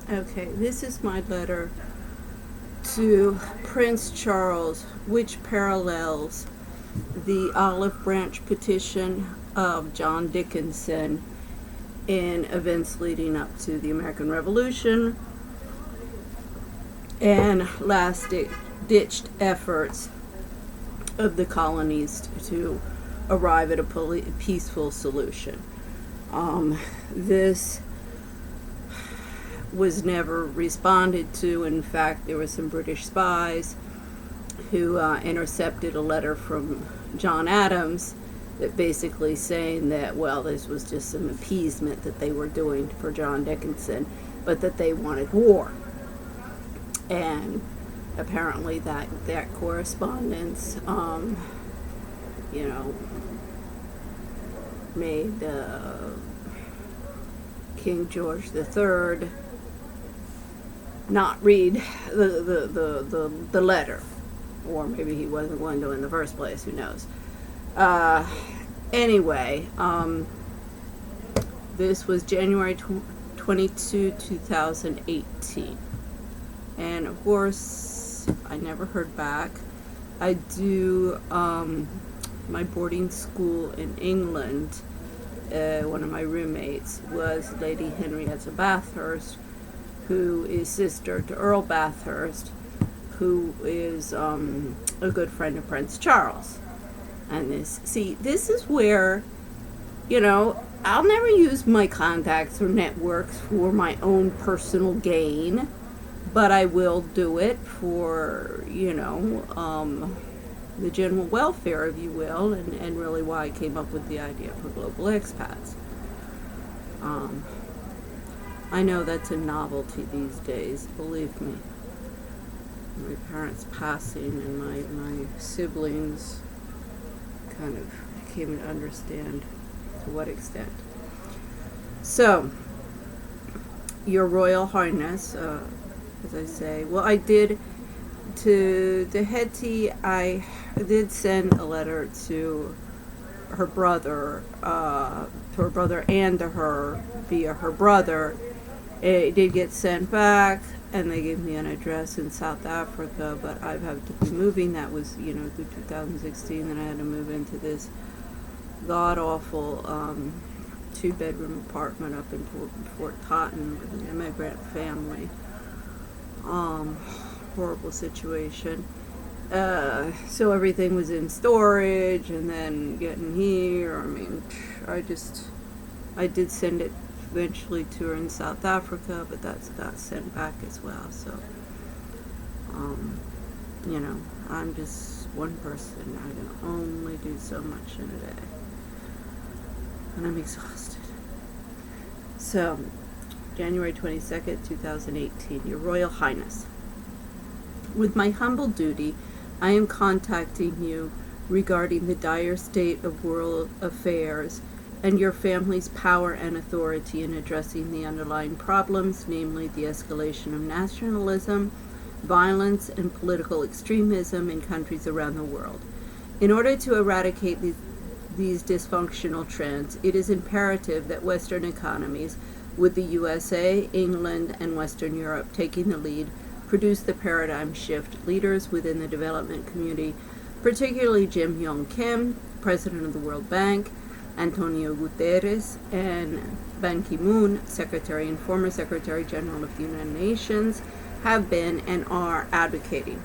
Okay, this is my letter to Prince Charles, which parallels the olive branch petition of John Dickinson in events leading up to the American Revolution and last-ditched efforts of the colonies to arrive at a peaceful solution. This was never responded to. In fact, there were some British spies who intercepted a letter from John Adams that basically saying that, well, this was just some appeasement that they were doing for John Dickinson, but that they wanted war. And apparently that correspondence, made King George III not read the letter, or maybe he wasn't going to in the first place, who knows. Anyway, this was January 22, 2018, and of course I never heard back. I do my boarding school in England. One of my roommates was Lady Henrietta Bathurst, who is sister to Earl Bathurst, who is a good friend of Prince Charles. And this is where, I'll never use my contacts or networks for my own personal gain, but I will do it for, the general welfare, if you will, and really why I came up with the idea for global expats. I know that's a novelty these days, believe me. My parents passing and my siblings kind of came to understand to what extent. So, Your Royal Highness, as I say, well, I did, to the Hetty, I did send a letter to her brother, and to her via her brother. It did get sent back, and they gave me an address in South Africa, but I've had to be moving. That was, through 2016, then I had to move into this god-awful 2-bedroom apartment up in Fort Totten with an immigrant family. Horrible situation. So everything was in storage, and then getting here, I did send it eventually to her in South Africa, but that's got sent back as well. So, I'm just one person. I can only do so much in a day, and I'm exhausted. So, January 22nd, 2018, Your Royal Highness. With my humble duty, I am contacting you regarding the dire state of world affairs and your family's power and authority in addressing the underlying problems, namely the escalation of nationalism, violence, and political extremism in countries around the world. In order to eradicate these dysfunctional trends, it is imperative that Western economies, with the USA, England, and Western Europe taking the lead, produce the paradigm shift. Leaders within the development community, particularly Jim Yong Kim, President of the World Bank, Antonio Guterres, and Ban Ki-moon, Secretary and former Secretary General of the United Nations, have been and are advocating.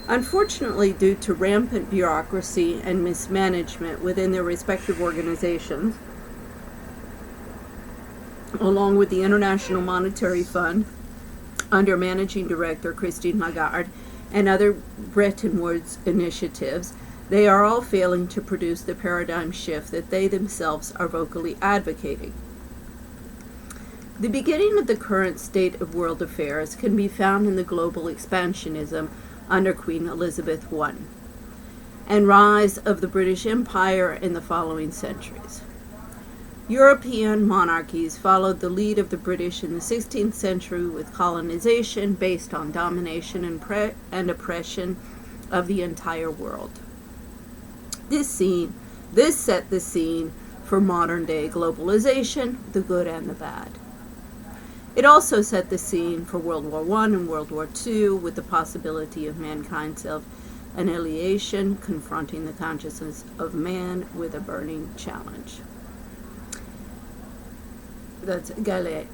Unfortunately, due to rampant bureaucracy and mismanagement within their respective organizations, along with the International Monetary Fund, under Managing Director Christine Lagarde, and other Bretton Woods initiatives, they are all failing to produce the paradigm shift that they themselves are vocally advocating. The beginning of the current state of world affairs can be found in the global expansionism under Queen Elizabeth I, and rise of the British Empire in the following centuries. European monarchies followed the lead of the British in the 16th century with colonization based on domination and oppression of the entire world. This set the scene for modern-day globalization, the good and the bad. It also set the scene for World War I and World War II, with the possibility of mankind's self-annihilation confronting the consciousness of man with a burning challenge. That's Galliano.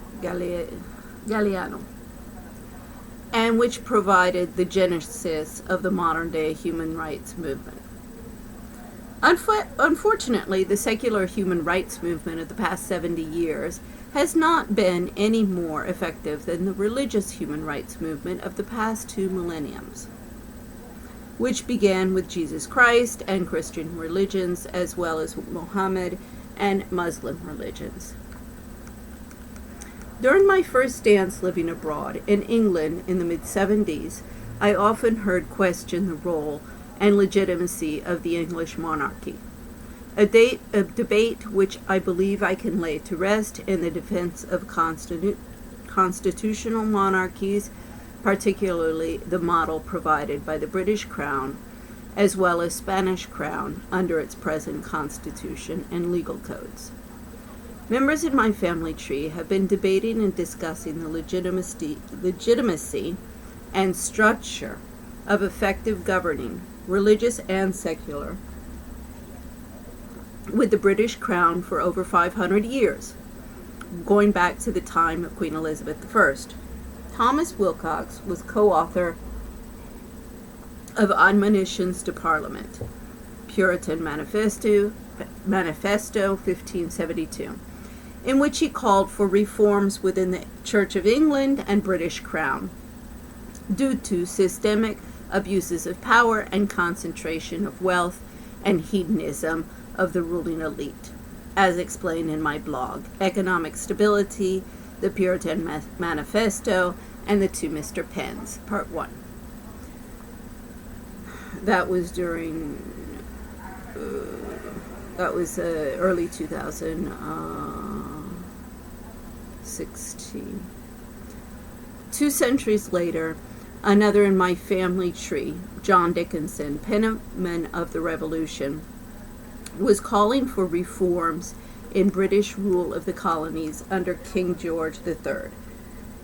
And which provided the genesis of the modern-day human rights movement. Unfortunately, the secular human rights movement of the past 70 years has not been any more effective than the religious human rights movement of the past 2 millenniums, which began with Jesus Christ and Christian religions, as well as Mohammed and Muslim religions. During my first stance living abroad in England in the mid-70s, I often heard questioned the role and legitimacy of the English monarchy, a debate which I believe I can lay to rest in the defense of constitutional monarchies, particularly the model provided by the British Crown, as well as Spanish Crown under its present constitution and legal codes. Members in my family tree have been debating and discussing the legitimacy and structure of effective governing, religious and secular, with the British Crown for over 500 years, going back to the time of Queen Elizabeth I. Thomas Wilcox was co-author of Admonitions to Parliament, Puritan Manifesto 1572, in which he called for reforms within the Church of England and British Crown due to systemic abuses of power and concentration of wealth and hedonism of the ruling elite, as explained in my blog, Economic Stability, the Puritan Manifesto, and the 2 Mr. Pens, Part 1. That was during, early 2016. 2 centuries later, another in my family tree, John Dickinson, penman of the Revolution, was calling for reforms in British rule of the colonies under King George III,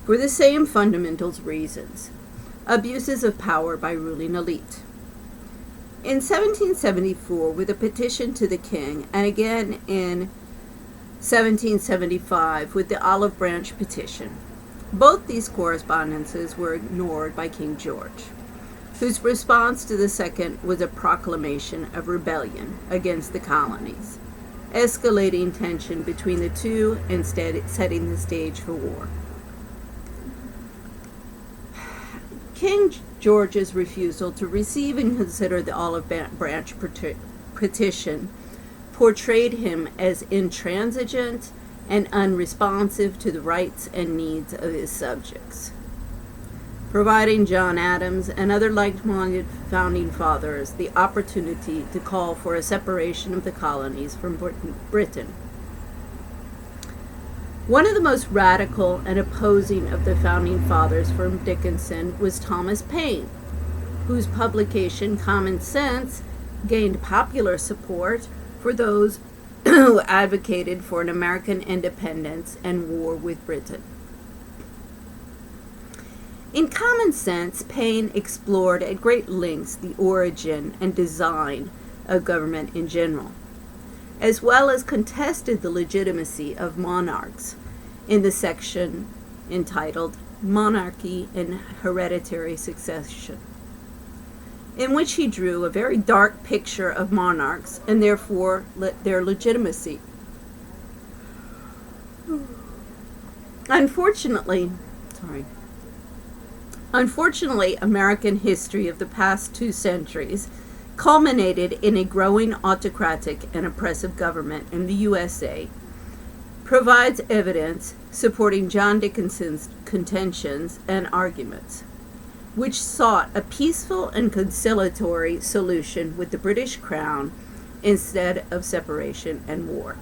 for the same fundamental reasons: abuses of power by ruling elite. In 1774, with a petition to the king, and again in 1775 with the Olive Branch Petition, both these correspondences were ignored by King George, whose response to the second was a proclamation of rebellion against the colonies, escalating tension between the two, instead setting the stage for war. King George's refusal to receive and consider the Olive Branch Petition portrayed him as intransigent and unresponsive to the rights and needs of his subjects, providing John Adams and other like-minded founding fathers the opportunity to call for a separation of the colonies from Britain. One of the most radical and opposing of the founding fathers from Dickinson was Thomas Paine, whose publication Common Sense gained popular support for those who advocated for an American independence and war with Britain. In Common Sense, Paine explored at great lengths the origin and design of government in general, as well as contested the legitimacy of monarchs in the section entitled Monarchy and Hereditary Succession, in which he drew a very dark picture of monarchs and therefore their legitimacy. Unfortunately, American history of the past 2 centuries culminated in a growing autocratic and oppressive government in the USA, provides evidence supporting John Dickinson's contentions and arguments, which sought a peaceful and conciliatory solution with the British Crown instead of separation and war.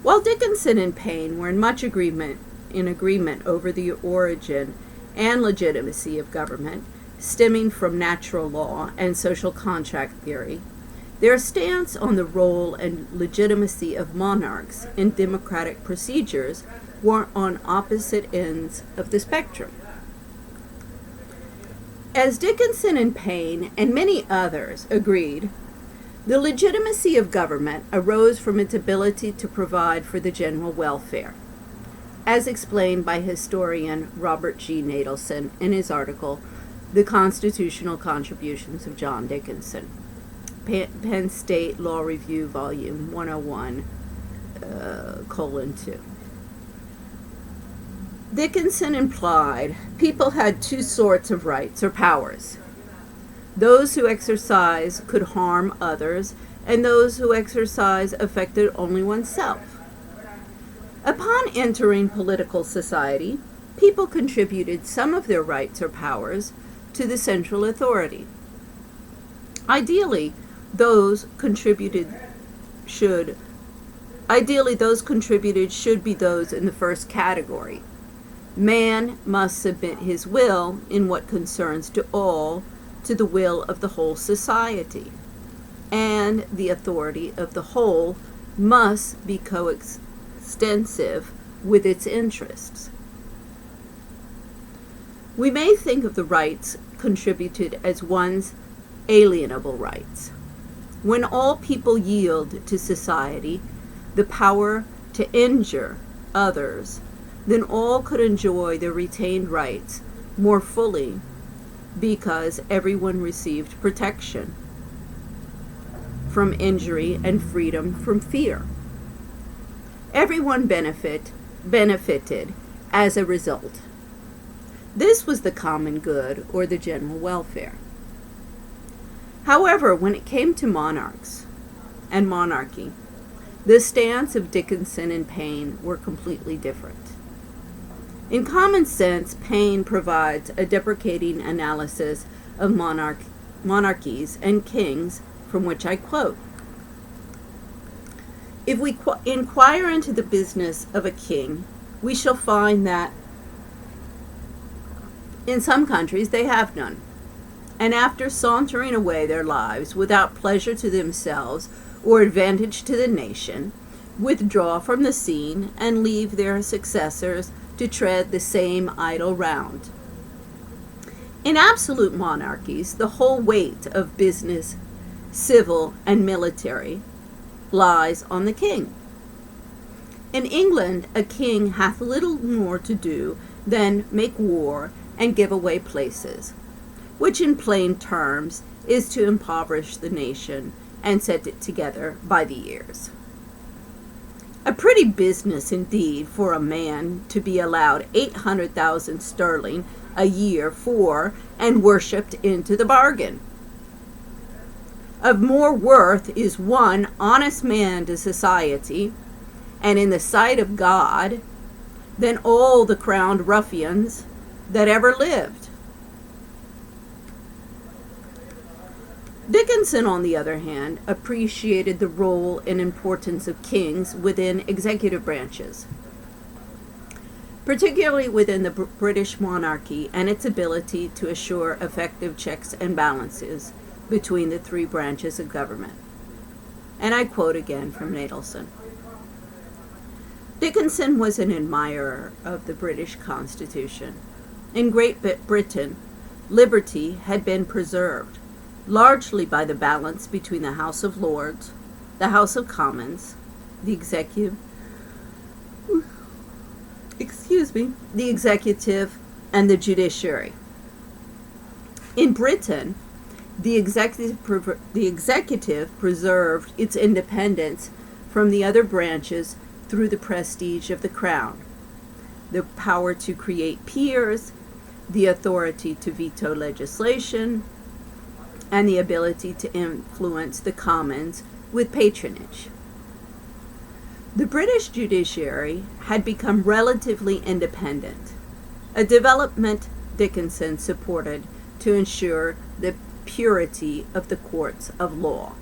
While Dickinson and Paine were in much agreement over the origin and legitimacy of government, stemming from natural law and social contract theory, Their stance on the role and legitimacy of monarchs in democratic procedures were on opposite ends of the spectrum. As Dickinson and Paine and many others agreed, the legitimacy of government arose from its ability to provide for the general welfare, as explained by historian Robert G. Nadelson in his article, The Constitutional Contributions of John Dickinson, Penn State Law Review, Volume 101, :2. Dickinson implied people had two sorts of rights or powers: those who exercise could harm others, and those who exercise affected only oneself. Upon entering political society, people contributed some of their rights or powers to the central authority. Ideally, those contributed should be those in the first category. Man must submit his will in what concerns to all to the will of the whole society, and the authority of the whole must be coextensive with its interests. We may think of the rights contributed as one's alienable rights. When all people yield to society the power to injure others, then all could enjoy their retained rights more fully, because everyone received protection from injury and freedom from fear. Everyone benefited as a result. This was the common good, or the general welfare. However, when it came to monarchs and monarchy, the stance of Dickinson and Paine were completely different. In Common Sense, Paine provides a deprecating analysis of monarchies and kings, from which I quote: "If we inquire into the business of a king, we shall find that in some countries they have none, and after sauntering away their lives without pleasure to themselves or advantage to the nation, withdraw from the scene and leave their successors to tread the same idle round. In absolute monarchies, the whole weight of business, civil and military, lies on the king. In England, a king hath little more to do than make war and give away places, which in plain terms is to impoverish the nation and set it together by the ears. A pretty business indeed for a man to be allowed 800,000 sterling a year for, and worshipped into the bargain. Of more worth is one honest man to society, and in the sight of God, than all the crowned ruffians that ever lived." Dickinson, on the other hand, appreciated the role and importance of kings within executive branches, particularly within the British monarchy and its ability to assure effective checks and balances between the three branches of government. And I quote again from Nadelson: "Dickinson was an admirer of the British Constitution. In Great Britain, liberty had been preserved, largely by the balance between the House of Lords, the House of Commons, the executive, and the judiciary. In Britain, the executive preserved its independence from the other branches through the prestige of the crown, the power to create peers, the authority to veto legislation, and the ability to influence the Commons with patronage. The British judiciary had become relatively independent, a development Dickinson supported to ensure the purity of the courts of law.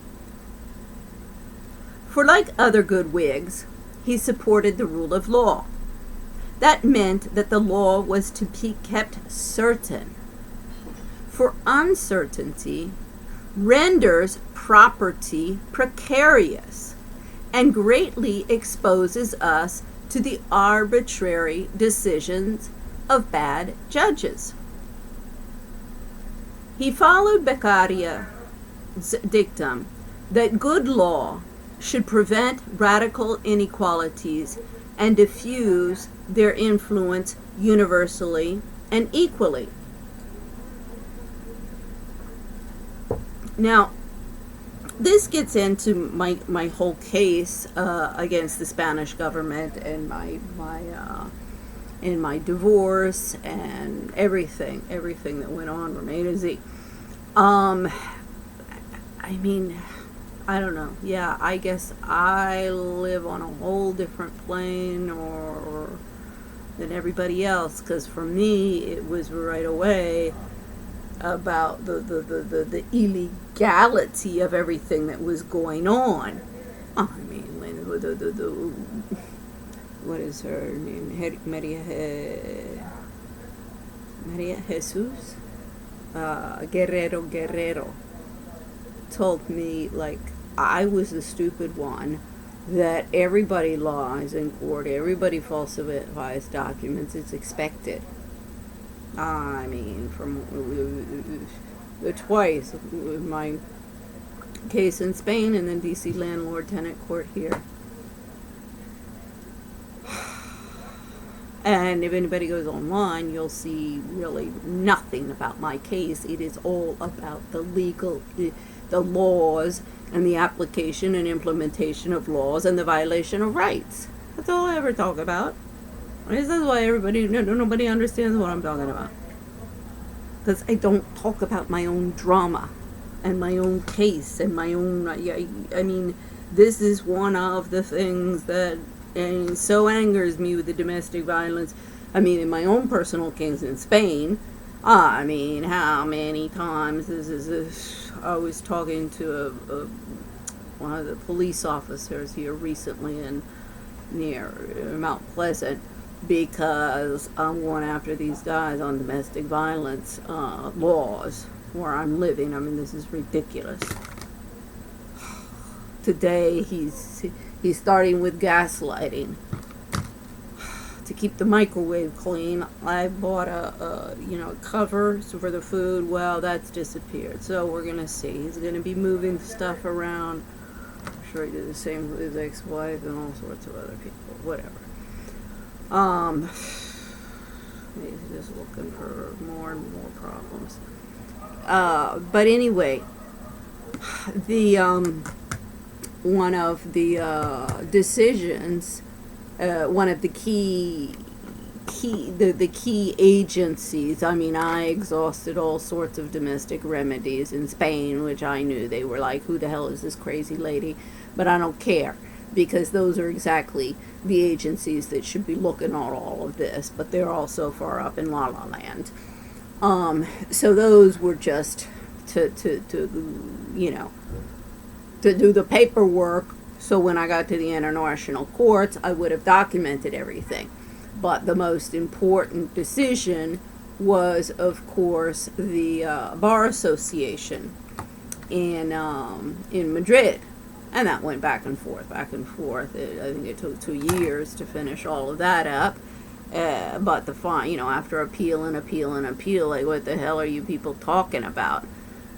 For like other good Whigs, he supported the rule of law. That meant that the law was to be kept certain, for uncertainty renders property precarious and greatly exposes us to the arbitrary decisions of bad judges. He followed Beccaria's dictum that good law should prevent radical inequalities and diffuse their influence universally and equally. Now, this gets into my whole case against the Spanish government and my divorce and everything that went on from A to Z. I mean, I don't know. Yeah, I guess I live on a whole different plane or than everybody else, because for me it was right away about the illegality of everything that was going on. I mean, when the what is her name? Maria Jesus Guerrero told me, like, I was the stupid one, that everybody lies in court, everybody falsifies documents, it's expected. I mean, from twice, my case in Spain and then DC landlord-tenant court here. And if anybody goes online, you'll see really nothing about my case. It is all about the laws and the application and implementation of laws and the violation of rights. That's all I ever talk about. This is why nobody understands what I'm talking about. Because I don't talk about my own drama and my own case and my own, I mean, this is one of the things that so angers me with the domestic violence. I mean, in my own personal case in Spain, I mean, how many times I was talking to one of the police officers here recently near Mount Pleasant, because I'm going after these guys on domestic violence laws where I'm living. I mean, this is ridiculous. Today he's starting with gaslighting. To keep the microwave clean, I bought a cover for the food. Well, that's disappeared. So we're gonna see. He's gonna be moving stuff around. I'm sure he did the same with his ex-wife and all sorts of other people. Whatever. He's just looking for more and more problems. But anyway, the one of the decisions, one of the key agencies. I mean, I exhausted all sorts of domestic remedies in Spain, which I knew they were like, who the hell is this crazy lady? But I don't care, because those are exactly the agencies that should be looking at all of this, but they're all so far up in La La Land. So those were just to do the paperwork, so when I got to the international courts, I would have documented everything. But the most important decision was, of course, the Bar Association in Madrid. And that went back and forth. I think it took 2 years to finish all of that up. But after appeal, like, what the hell are you people talking about?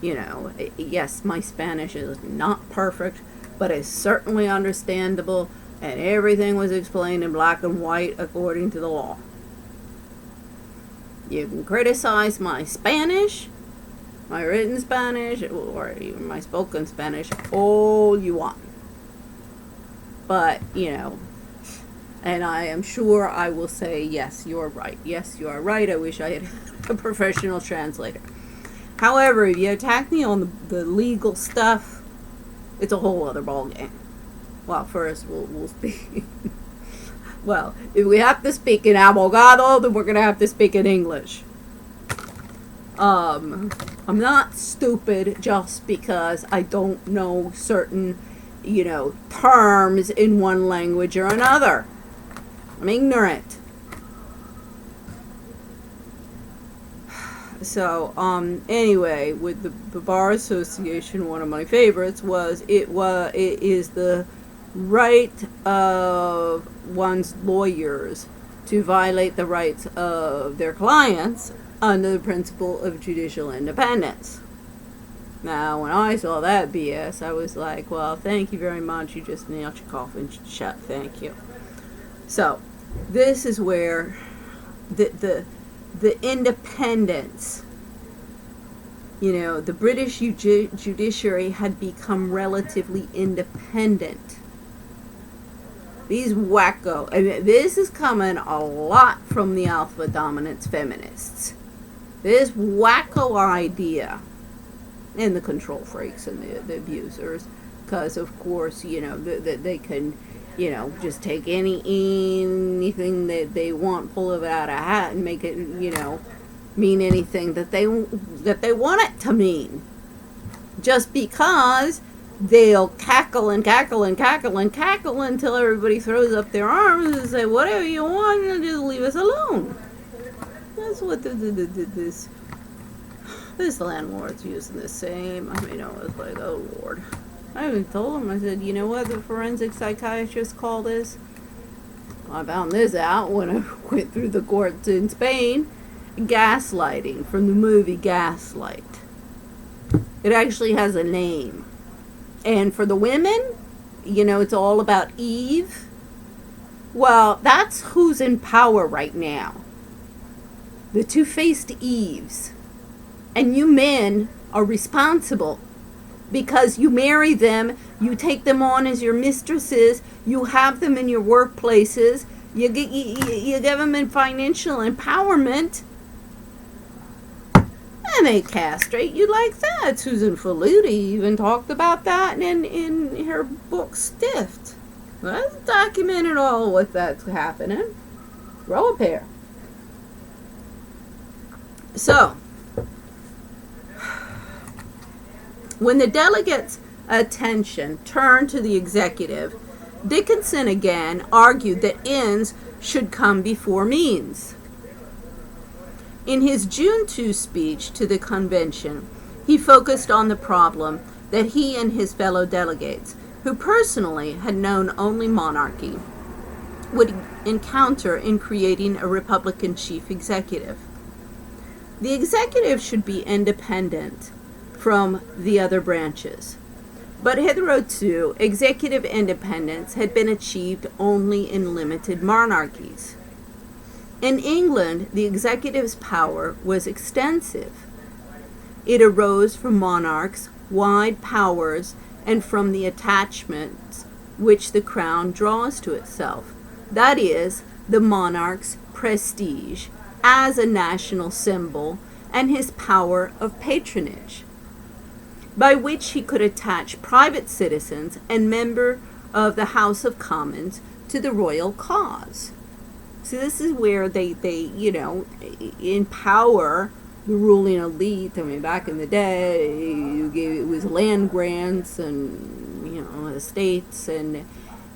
Yes, my Spanish is not perfect, but it's certainly understandable, and everything was explained in black and white according to the law. You can criticize my Spanish, my written Spanish, or even my spoken Spanish, all you want. But, and I am sure I will say, yes, you're right. Yes, you are right. I wish I had a professional translator. However, if you attack me on the legal stuff, it's a whole other ballgame. Well, first we'll speak. Well, if we have to speak in abogado, then we're going to have to speak in English. I'm not stupid just because I don't know certain, terms in one language or another. I'm ignorant. So, anyway, with the Bar Association, one of my favorites was it is the right of one's lawyers to violate the rights of their clients under the principle of judicial independence. Now, when I saw that BS, I was like, well, thank you very much. You just nailed your coffin shut. Thank you. So, this is where the independence, the British judiciary had become relatively independent. These wacko, and this is coming a lot from the alpha dominance feminists. This wacko idea, and the control freaks and the abusers, because of course, they can, just take anything that they want, pull it out of a hat, and make it, mean anything that they want it to mean. Just because they'll cackle and cackle and cackle and cackle until everybody throws up their arms and say, whatever you want, and just leave us alone. That's what this landlord's using the same. I was like, oh Lord. I even told him, I said, you know what the forensic psychiatrists call this? I found this out when I went through the courts in Spain. Gaslighting, from the movie Gaslight. It actually has a name. And for the women, it's all about Eve. Well, that's who's in power right now. The two-faced Eves. And you men are responsible because you marry them, you take them on as your mistresses, you have them in your workplaces, you give them in financial empowerment, and they castrate you like that. Susan Faludi even talked about that in her book Stiffed. That's documented all what that's happening. Grow a pair. So, when the delegates' attention turned to the executive, Dickinson again argued that ends should come before means. In his June 2 speech to the convention, he focused on the problem that he and his fellow delegates, who personally had known only monarchy, would encounter in creating a Republican chief executive. The executive should be independent from the other branches. But hitherto, executive independence had been achieved only in limited monarchies. In England, the executive's power was extensive. It arose from monarchs' wide powers and from the attachments which the crown draws to itself, that is, the monarch's prestige as a national symbol and his power of patronage, by which he could attach private citizens and members of the House of Commons to the royal cause. So this is where they empower the ruling elite. Back in the day, it was land grants and, estates and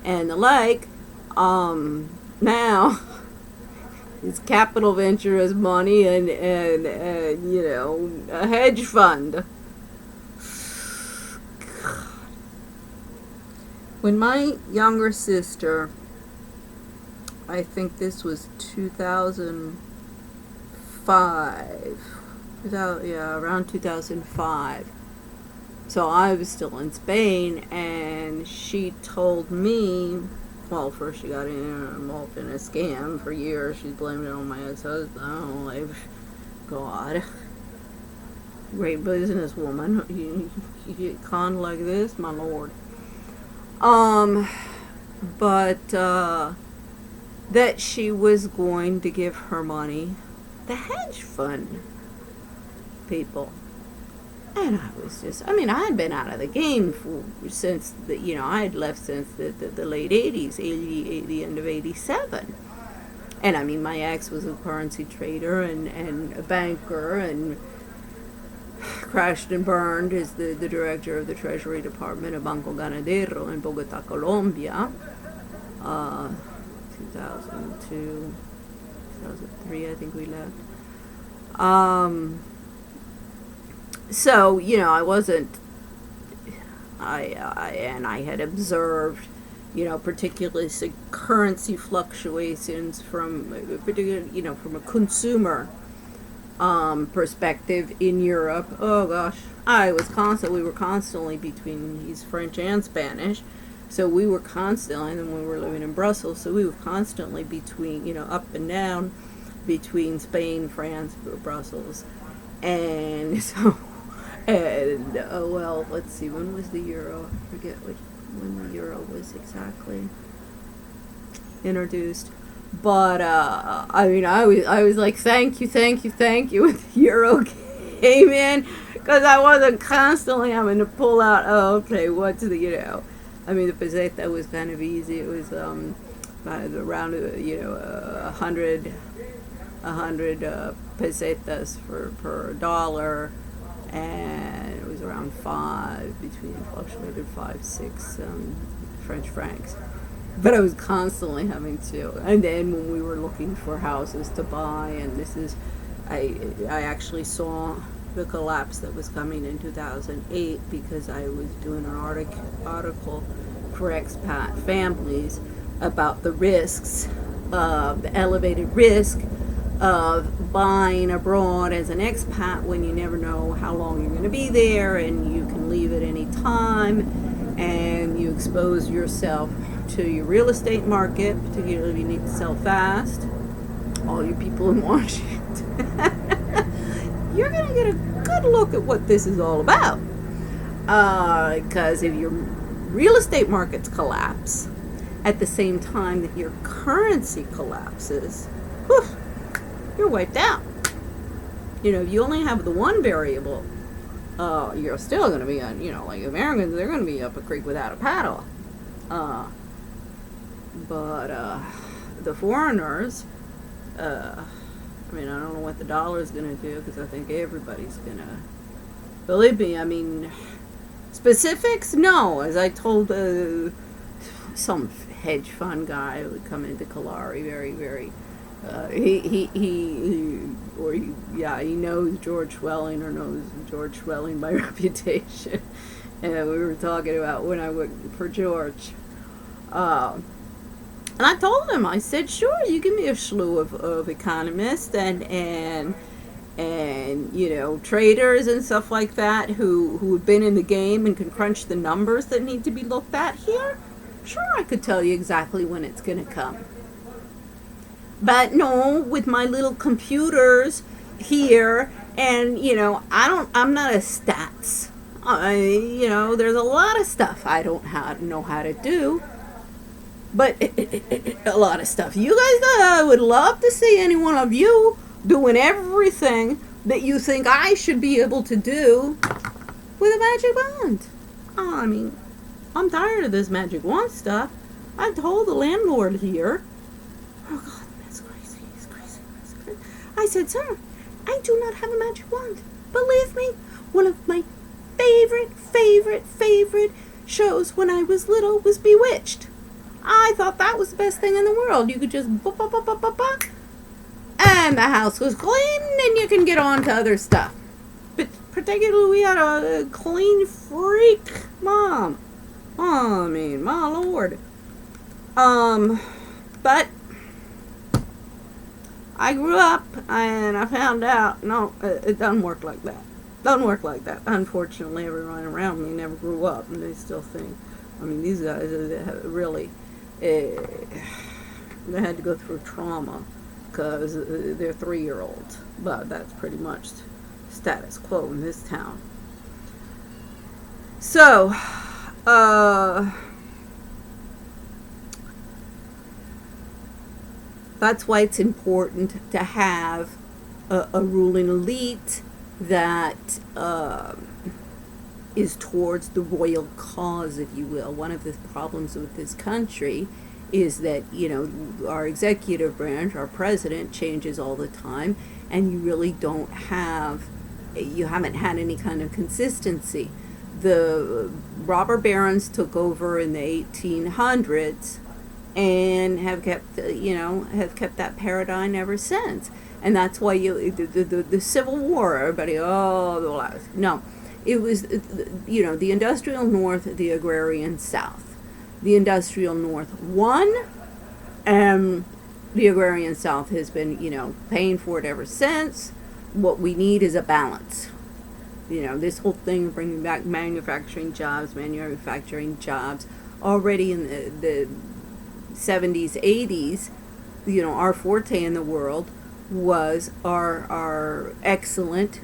the like. Now, it's capital venture as money and a hedge fund. When my younger sister, I think this was 2005, around 2005. So I was still in Spain, and she told me, well, first she got involved in a scam for years. She's blamed it on my ex-husband. Oh, God. Great businesswoman. You get conned like this, my lord. But that she was going to give her money, the hedge fund people. And I was just, I had been out of the game since, I had left since the late 80s, the end of 87. And my ex was a currency trader and a banker and crashed and burned as the director of the Treasury Department of Banco Ganadero in Bogota, Colombia. 2002, 2003, I think we left. So, I wasn't, and I had observed, particularly currency fluctuations from, from a consumer perspective in Europe. Oh gosh, we were constantly between, he's French and Spanish, so we were constantly, and then we were living in Brussels, so we were constantly between, up and down between Spain, France, Brussels, and so, and well, let's see, when was the euro? I forget when the euro was exactly introduced. But I was like, thank you, when the euro came in, because I wasn't constantly having to pull out. Oh, okay, what's the the peseta was kind of easy. It was around 100 pesetas per dollar, and it was around fluctuated 5-6 French francs. But I was constantly having to, and then when we were looking for houses to buy, and I actually saw the collapse that was coming in 2008 because I was doing an article for expat families about the risks, the elevated risk of buying abroad as an expat when you never know how long you're going to be there, and you can leave at any time, and you expose yourself to your real estate market, particularly if you need to sell fast. All you people in Washington, you're going to get a good look at what this is all about. Because if your real estate markets collapse at the same time that your currency collapses, whew, you're wiped out. If you only have the one variable, you're still going to be on, like Americans, they're going to be up a creek without a paddle. But the foreigners, I don't know what the dollar's going to do, because I think everybody's going to, believe me, specifics, no. As I told some hedge fund guy who would come into Kalari, very, very, he knows George Schwelling, or knows George Schwelling by reputation. And we were talking about when I worked for George. And I told him, I said, sure, you give me a slew of economists and traders and stuff like that who have been in the game and can crunch the numbers that need to be looked at here. Sure, I could tell you exactly when it's going to come. But no, with my little computers here, and I'm not a stats. There's a lot of stuff I don't know how to do. But a lot of stuff. You guys, I would love to see any one of you doing everything that you think I should be able to do with a magic wand. I'm tired of this magic wand stuff. I told the landlord here, oh God, that's crazy, he's crazy. I said, sir, I do not have a magic wand. Believe me, one of my favorite shows when I was little was Bewitched. I thought that was the best thing in the world. You could just and the house was clean, and you can get on to other stuff. But particularly, we had a clean freak mom. My lord. But I grew up, and I found out, no, it doesn't work like that. Unfortunately, everyone around me never grew up, and they still think. These guys really, they had to go through trauma because they're 3-year-olds. But that's pretty much status quo in this town. So, that's why it's important to have a ruling elite that is towards the royal cause, if you will. One of the problems with this country is that, our executive branch, our president, changes all the time, and you really you haven't had any kind of consistency. The robber barons took over in the 1800s, and have kept, have kept that paradigm ever since. And that's why the Civil War, everybody, oh, the last. No, it was, the industrial North, the agrarian South. The industrial North won, and the agrarian South has been, paying for it ever since. What we need is a balance. This whole thing of bringing back manufacturing jobs, already in the 70s, 80s, our forte in the world was our excellent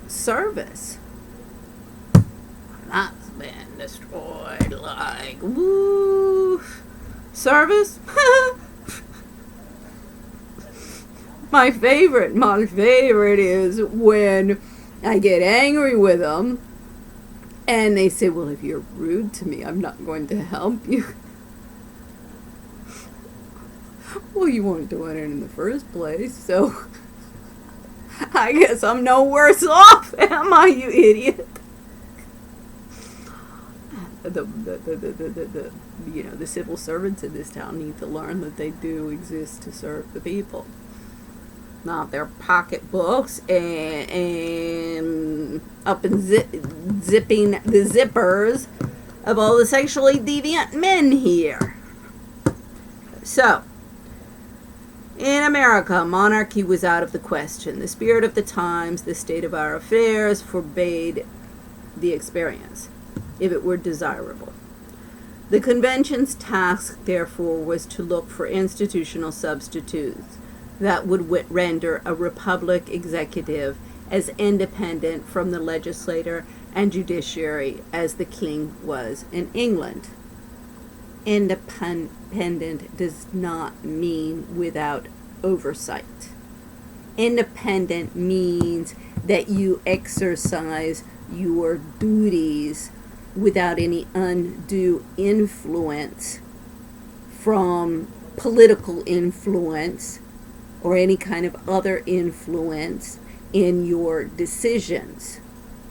service. That's been destroyed, like, woo. Service? My favorite is when I get angry with them and they say, well, if you're rude to me, I'm not going to help you. Well, you weren't doing it in the first place, so I guess I'm no worse off, am I, you idiot? The civil servants in this town need to learn that they do exist to serve the people, not their pocketbooks and up and zipping the zippers of all the sexually deviant men here. So, in America, monarchy was out of the question. The spirit of the times, the state of our affairs, forbade the experience, if it were desirable. The convention's task, therefore, was to look for institutional substitutes that would render a republic executive as independent from the legislature and judiciary as the king was in England. Independent does not mean without oversight. Independent means that you exercise your duties without any undue influence from political influence or any kind of other influence in your decisions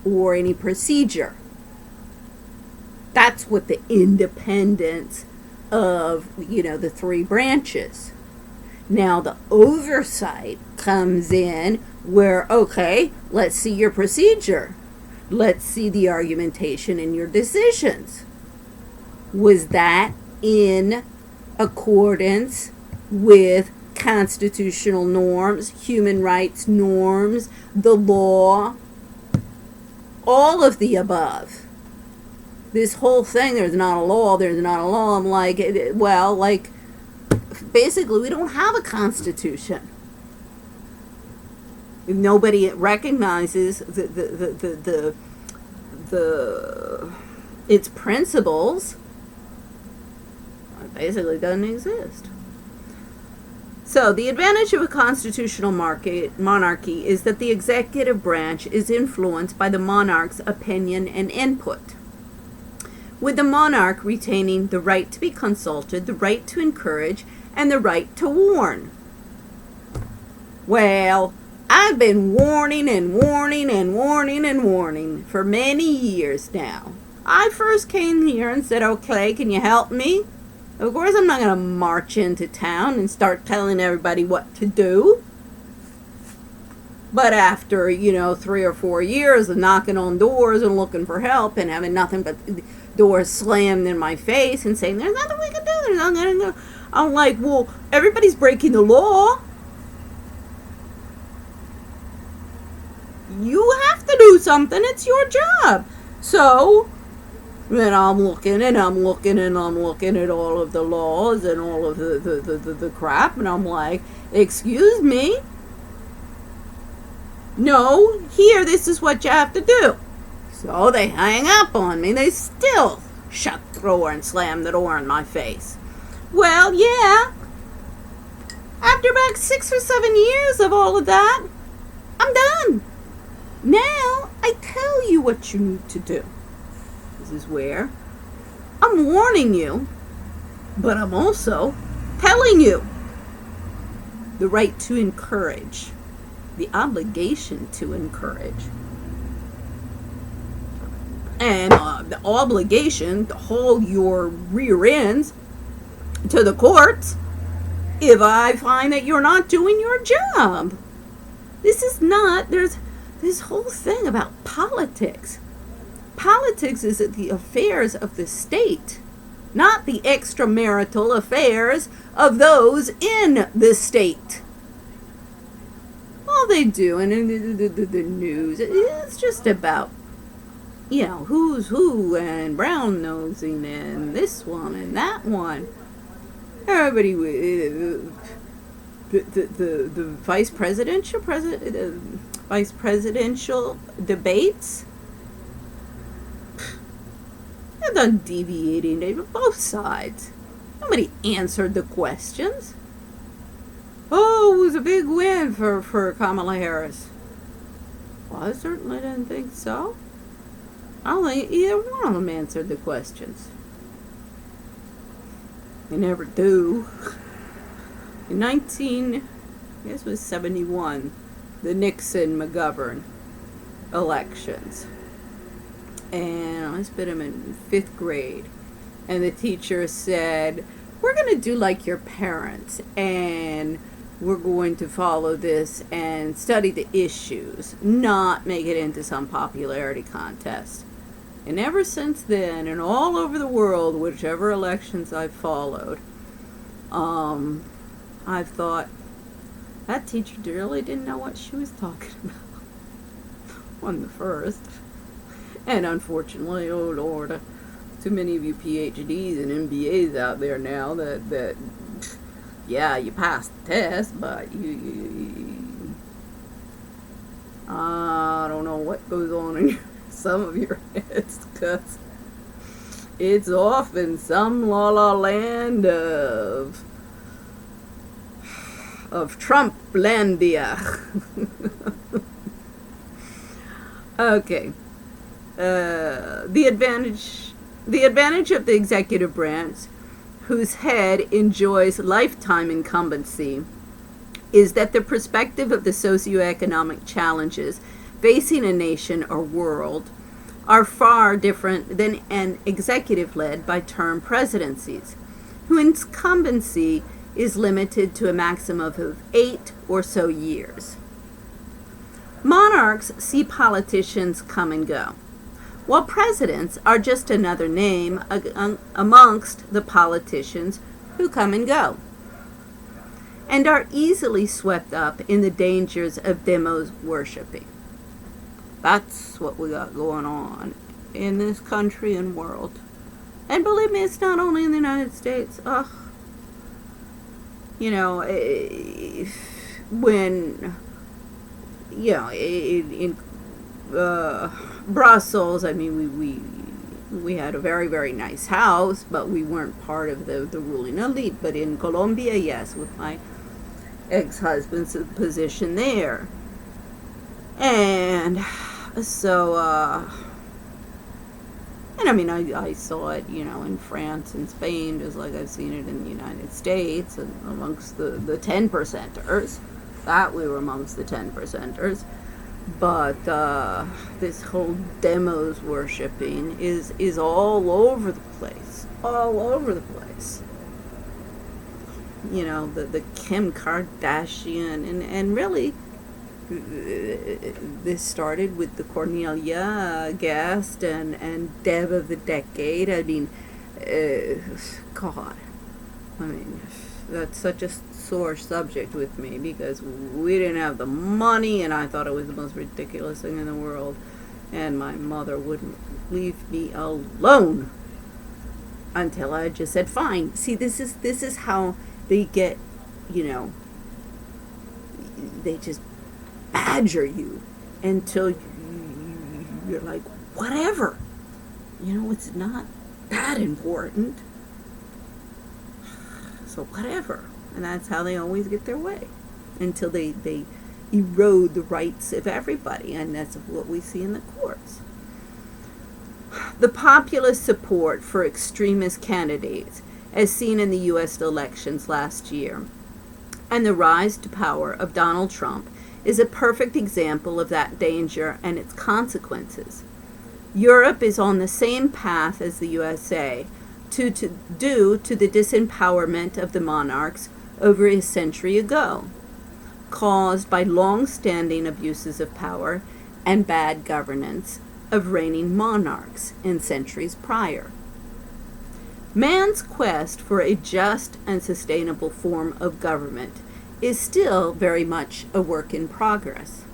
or any procedure. That's what the independence of, the three branches. Now the oversight comes in where, okay, let's see your procedure. Let's see the argumentation in your decisions. Was that in accordance with constitutional norms, human rights norms, the law, all of the above? This whole thing, there's not a law, I'm like, well, like, basically we don't have a constitution. If nobody recognizes its principles, it basically doesn't exist. So the advantage of a constitutional monarchy is that the executive branch is influenced by the monarch's opinion and input, with the monarch retaining the right to be consulted, the right to encourage, and the right to warn. Well, I've been warning for many years now. I first came here and said, okay, can you help me? Of course, I'm not going to march into town and start telling everybody what to do. But after, 3 or 4 years of knocking on doors and looking for help and having nothing but doors slammed in my face and saying, there's nothing we can do, there's nothing we can do. I'm like, well, everybody's breaking the law. You have to do something. It's your job. So, then I'm looking at all of the laws and all of the crap, and I'm like, excuse me? No, here, this is what you have to do. So they hang up on me. They still shut the door and slam the door in my face. Well, yeah. After about 6 or 7 years of all of that, I'm done. Now, I tell you what you need to do. This is where I'm warning you, but I'm also telling you the right to encourage, the obligation to encourage, and the obligation to hold your rear ends to the courts if I find that you're not doing your job. This is not, there's this whole thing about politics. Politics is the affairs of the state, not the extramarital affairs of those in the state. All they do in the news, it's just about, who's who and brown nosing and this one and that one. Everybody, the vice presidential debates, they're done deviating to both sides. Nobody answered the questions. Oh, it was a big win for Kamala Harris. Well, I certainly didn't think so. I don't think either one of them answered the questions. They never do. In 1971, the Nixon-McGovern elections. And I spent them in 5th grade. And the teacher said, we're going to do like your parents. And we're going to follow this and study the issues, not make it into some popularity contest. And ever since then, and all over the world, whichever elections I've followed, I've thought, that teacher really didn't know what she was talking about. On the first. And unfortunately, oh Lord, too many of you PhDs and MBAs out there now that yeah, you passed the test, but you I don't know what goes on in some of your heads, because it's often some la-la land of Trumplandia. Okay. The advantage of the executive branch, whose head enjoys lifetime incumbency, is that the perspective of the socioeconomic challenges facing a nation or world are far different than an executive led by term presidencies, whose incumbency is limited to a maximum of 8 or so years. Monarchs see politicians come and go, while presidents are just another name amongst the politicians who come and go, and are easily swept up in the dangers of demos worshipping. That's what we got going on in this country and world. And believe me, it's not only in the United States. When, in Brussels, I mean, we had a very, very nice house, but we weren't part of the ruling elite. But in Colombia, yes, with my ex-husband's position there. And so, and I mean, I saw it, in France and Spain, just like I've seen it in the United States, and amongst the 10%ers. That we were amongst the 10%ers. But this whole demos worshipping is all over the place. All over the place. The Kim Kardashian, and really, this started with the Cornelia guest and Dev of the Decade. I mean, God. I mean, that's such a sore subject with me, because we didn't have the money, and I thought it was the most ridiculous thing in the world, and my mother wouldn't leave me alone until I just said fine. See, this is how they get, they just badger you until you're like, whatever, it's not that important, so whatever. And that's how they always get their way, until they erode the rights of everybody, and that's what we see in the courts. The populist support for extremist candidates, as seen in the U.S. elections last year, and the rise to power of Donald Trump, is a perfect example of that danger and its consequences. Europe is on the same path as the USA, due to the disempowerment of the monarchs over a century ago, caused by long-standing abuses of power and bad governance of reigning monarchs in centuries prior. Man's quest for a just and sustainable form of government is still very much a work in progress.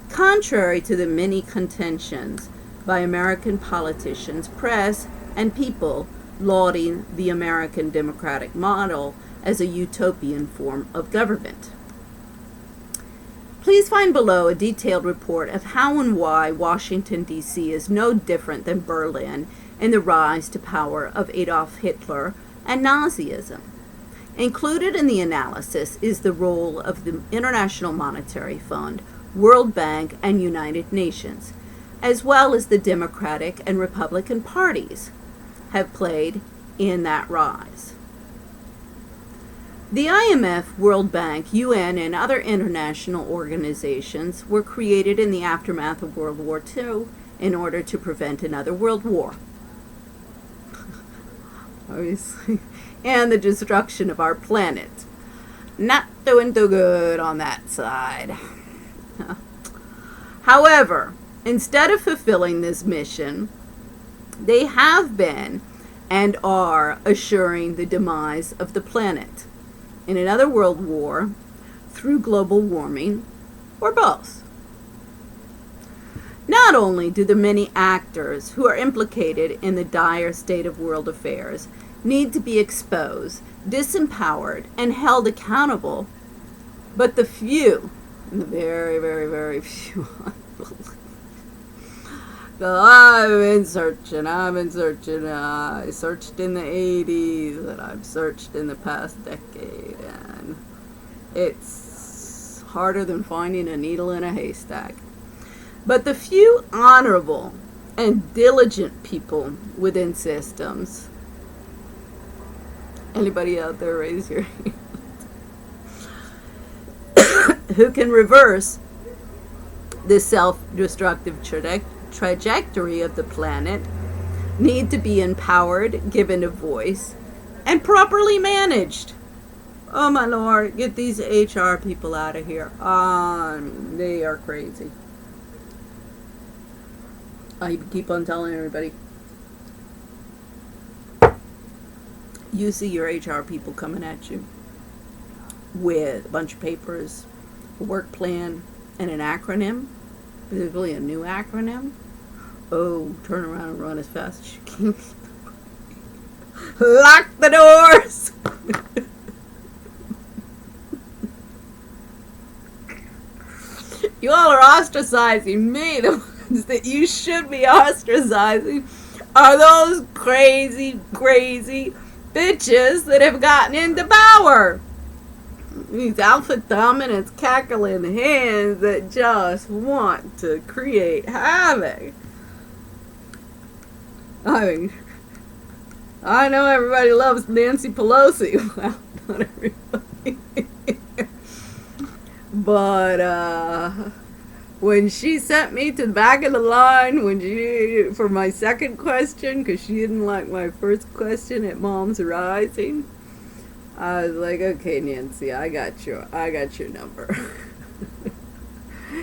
Contrary to the many contentions by American politicians, press, and people lauding the American democratic model as a utopian form of government. Please find below a detailed report of how and why Washington, D.C. is no different than Berlin in the rise to power of Adolf Hitler and Nazism. Included in the analysis is the role of the International Monetary Fund, World Bank, and United Nations, as well as the Democratic and Republican parties have played in that rise. The IMF, World Bank, UN, and other international organizations were created in the aftermath of World War II in order to prevent another world war. Obviously, and the destruction of our planet. Not doing too good on that side. However, instead of fulfilling this mission, they have been and are assuring the demise of the planet in another world war through global warming, or both. Not only do the many actors who are implicated in the dire state of world affairs need to be exposed, disempowered, and held accountable, but the few, the very, very, very few, I've been searching, I searched in the 80s, and I've searched in the past decade, and it's harder than finding a needle in a haystack. But the few honorable and diligent people within systems, anybody out there raise your hand, who can reverse this self-destructive trajectory of the planet, need to be empowered, given a voice, and properly managed. Oh my Lord, get these HR people out of here. They are crazy. I keep on telling everybody. You see your HR people coming at you with a bunch of papers, a work plan, and an acronym, particularly a new acronym. Oh, turn around and run as fast as you can. Lock the doors! You all are ostracizing me. The ones that you should be ostracizing are those crazy, crazy bitches that have gotten into power. These alpha dominant cackling hands that just want to create havoc. I mean, I know everybody loves Nancy Pelosi. Well, not everybody. But when she sent me to the back of the line for my second question, because she didn't like my first question at Mom's Rising, I was like, okay, Nancy, I got your number.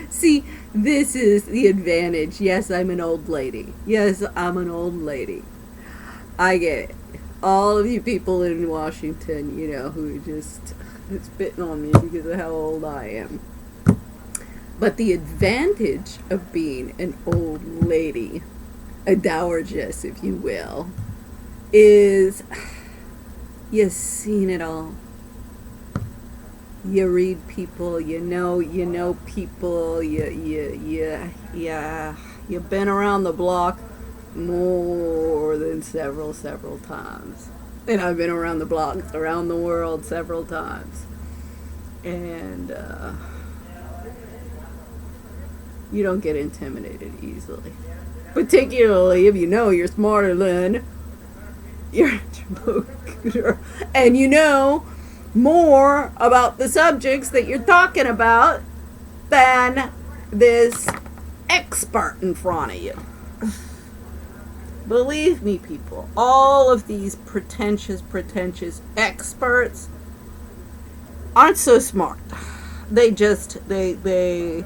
See, this is the advantage. Yes, I'm an old lady. Yes, I'm an old lady. I get it. All of you people in Washington, who are just spitting on me because of how old I am. But the advantage of being an old lady, a dowageress, if you will, is you've seen it all. You read people, you know people, you've been around the block more than several times. And I've been around the block, around the world several times. And you don't get intimidated easily. Particularly if you know you're smarter than your interlocutor, and you know more about the subjects that you're talking about than this expert in front of you. Believe me, people, all of these pretentious experts aren't so smart. They just, they blah,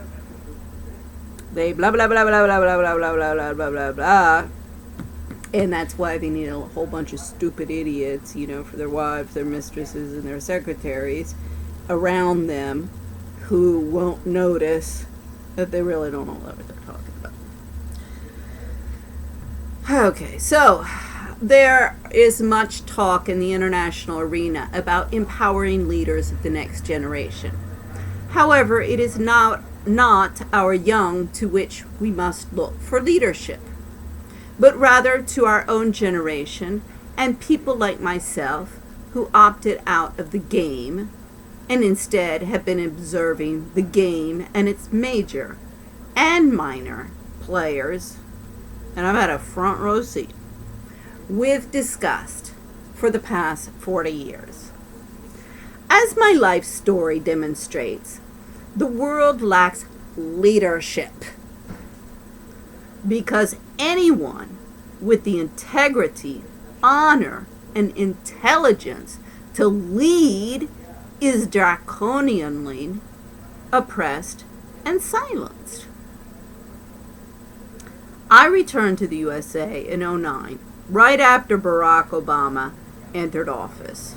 blah, blah, blah, blah, blah, blah, blah, blah, blah, blah, blah, blah. And that's why they need a whole bunch of stupid idiots, you know, for their wives, their mistresses, and their secretaries around them who won't notice that they really don't know what they're talking about. Okay, so there is much talk in the international arena about empowering leaders of the next generation. However, it is not our young to which we must look for leadership, but rather to our own generation and people like myself who opted out of the game and instead have been observing the game and its major and minor players, and I've had a front row seat, with disgust for the past 40 years. As my life story demonstrates, the world lacks leadership because anyone with the integrity, honor, and intelligence to lead is draconianly oppressed and silenced. I returned to the USA in 2009, right after Barack Obama entered office,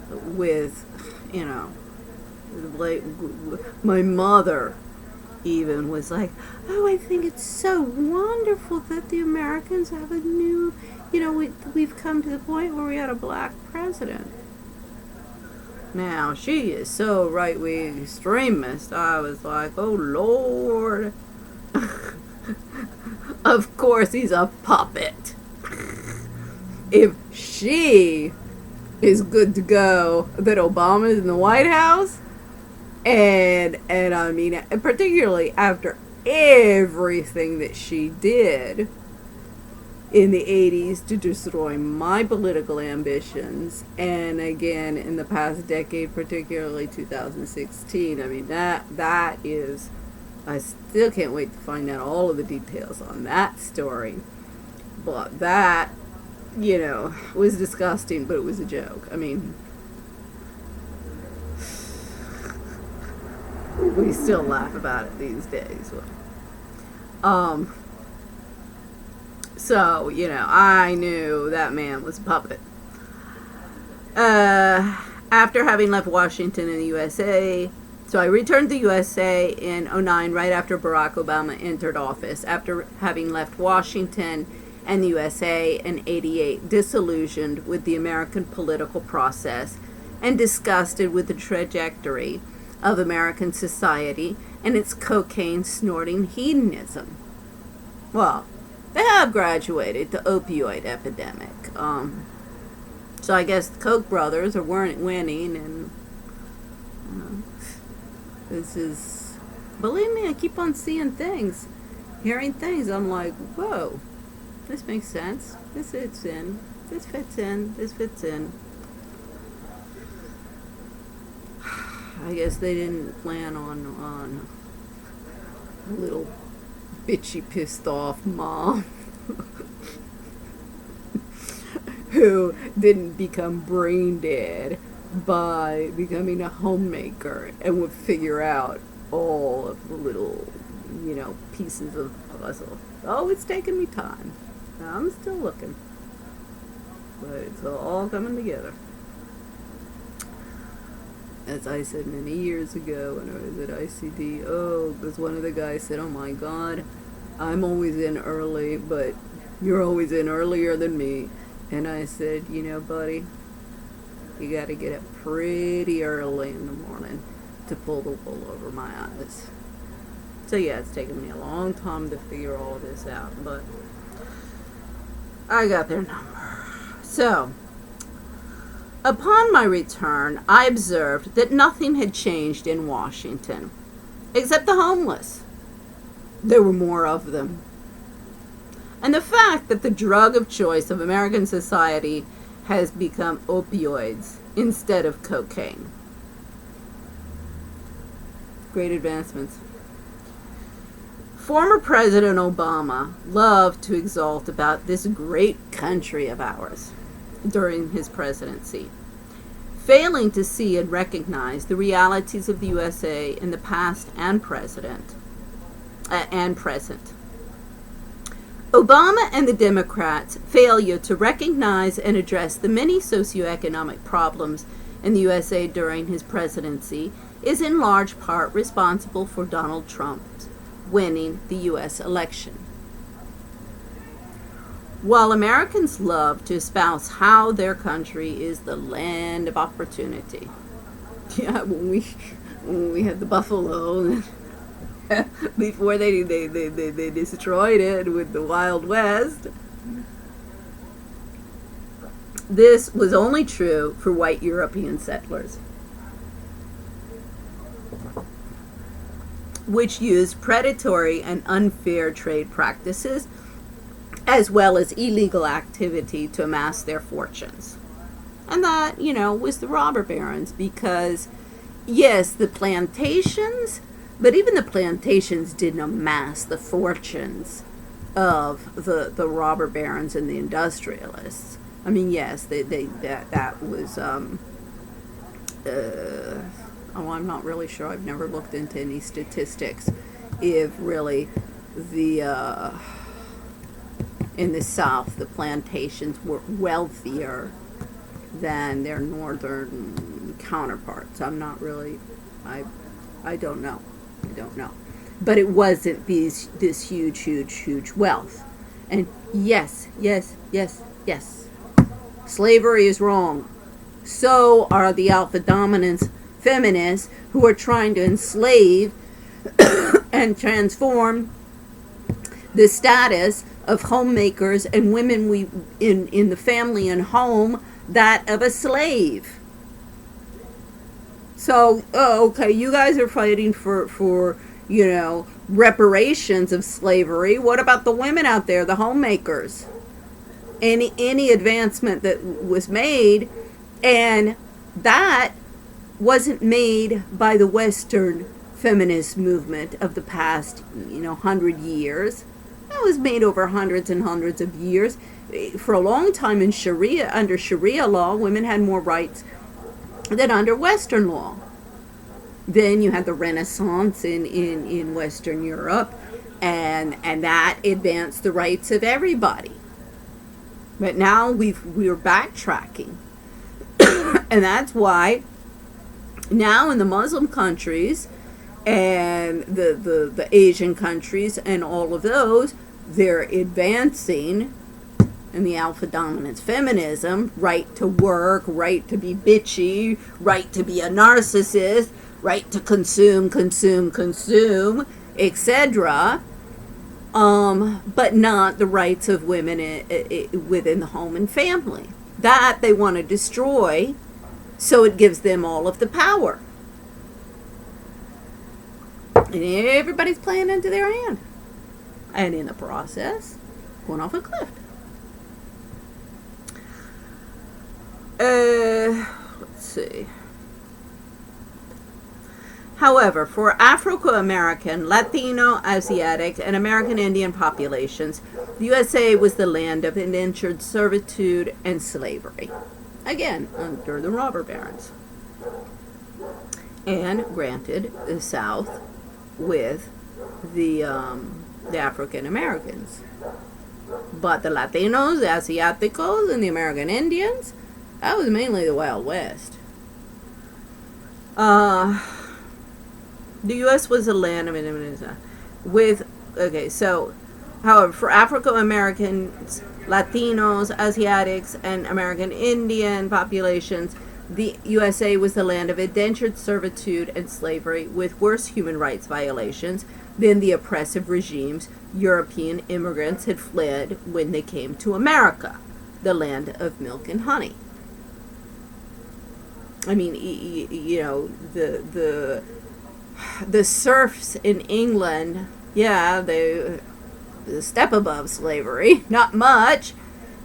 with, you know, like, my mother even was like, oh, I think it's so wonderful that the Americans have a new, you know, we've come to the point where we had a black president. Now, she is so right-wing extremist. I was like, oh, Lord. Of course, he's a puppet. If she is good to go, that Obama's in the White House, and I mean, particularly after everything that she did in the 80s to destroy my political ambitions, and again in the past decade, particularly 2016, I mean, that is, I still can't wait to find out all of the details on that story. But that, you know, was disgusting, but it was a joke. I mean, we still laugh about it these days. So, you know, I knew that man was a puppet. After having left Washington and the USA, so I returned to the USA in 2009, right after Barack Obama entered office, after having left Washington and the USA in 1988, disillusioned with the American political process and disgusted with the trajectory of American society and its cocaine-snorting hedonism. Well, they have graduated to opioid epidemic. So I guess the Koch brothers weren't winning, and this is, believe me, I keep on seeing things, hearing things. I'm like, whoa, this makes sense. This fits in. This fits in. This fits in. I guess they didn't plan on a little bitchy, pissed off mom who didn't become brain dead by becoming a homemaker and would figure out all of the little, you know, pieces of the puzzle. Oh, it's taken me time. I'm still looking. But it's all coming together. As I said many years ago when I was at ICD, because one of the guys said, oh my God, I'm always in early, but you're always in earlier than me. And I said, you know, buddy, you got to get up pretty early in the morning to pull the wool over my eyes. So yeah, it's taken me a long time to figure all of this out, but I got their number. So, upon my return, I observed that nothing had changed in Washington, except the homeless. There were more of them. And the fact that the drug of choice of American society has become opioids instead of cocaine. Great advancements. Former President Obama loved to exult about this great country of ours during his presidency, failing to see and recognize the realities of the USA in the past and present. Obama and the Democrats' failure to recognize and address the many socioeconomic problems in the USA during his presidency is in large part responsible for Donald Trump's winning the U.S. election. While Americans love to espouse how their country is the land of opportunity, yeah, when we had the buffalo, before they destroyed it with the Wild West, this was only true for white European settlers, which used predatory and unfair trade practices as well as illegal activity to amass their fortunes. And that, was the robber barons, because, yes, the plantations, but even the plantations didn't amass the fortunes of the robber barons and the industrialists. I mean, yes, that was, I'm not really sure. I've never looked into any statistics if really in the South, the plantations were wealthier than their northern counterparts. I'm not really, I don't know. But it wasn't this huge wealth. And yes, slavery is wrong. So are the alpha dominance feminists who are trying to enslave and transform the status of homemakers and women in the family and home that of a slave. So, okay, you guys are fighting for reparations of slavery. What about the women out there, the homemakers? Any advancement that was made, and that wasn't made by the Western feminist movement of the past, 100 years. That was made over hundreds and hundreds of years. For a long time in under Sharia law, women had more rights than under Western law. Then you had the Renaissance in Western Europe, and that advanced the rights of everybody. But now we're backtracking. And that's why now in the Muslim countries and the Asian countries and all of those, they're advancing in the alpha dominance feminism, right to work, right to be bitchy, right to be a narcissist, right to consume, etc., but not the rights of women within the home and family. That they want to destroy, so it gives them all of the power. And everybody's playing into their hand. And in the process, going off a cliff. Let's see. However, for Afro-American, Latino, Asiatic, and American Indian populations, the USA was the land of indentured servitude and slavery. Again, under the robber barons. And granted, the South with the African Americans. But the Latinos, the Asiaticos, and the American Indians, that was mainly the Wild West. The U.S. was a land of however, for Afro-Americans, Latinos, Asiatics, and American Indian populations, the USA was the land of indentured servitude and slavery, with worse human rights violations than the oppressive regimes European immigrants had fled when they came to America, the land of milk and honey. I mean, the serfs in England, yeah, they a step above slavery, not much,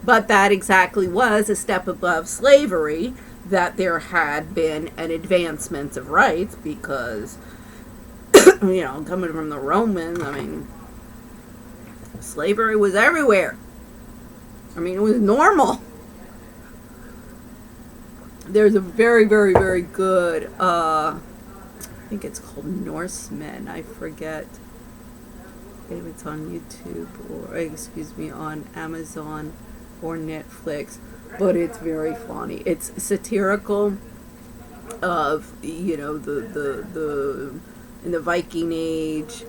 but that exactly was a step above slavery, that there had been an advancement of rights, because, coming from the Romans, I mean, Slavery was everywhere. I mean, it was normal. There's a very, very, very good, I think it's called Norsemen. I forget if it's on YouTube or, excuse me, on Amazon or Netflix. But it's very funny. It's satirical of, you know, the in the Viking Age,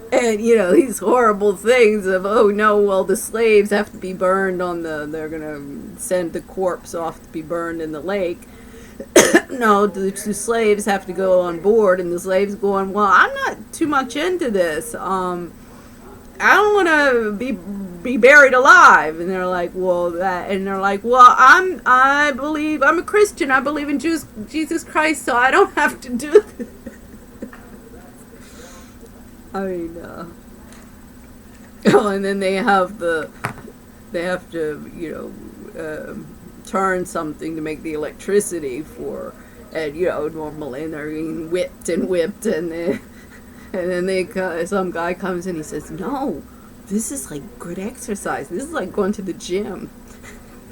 and, you know, these horrible things of, oh no, well, the slaves have to be burned on they're gonna send the corpse off to be burned in the lake. No, the slaves have to go on board, and the slaves going, well, I'm not too much into this. I don't want to be buried alive. And they're like, well, I believe, I'm a Christian. I believe in Jesus Christ, so I don't have to do this. I mean, oh, and then they have to, you know, turn something to make the electricity for, and, you know, normally, and they're being whipped, and then some guy comes in, he says, no, this is like good exercise. This is like going to the gym.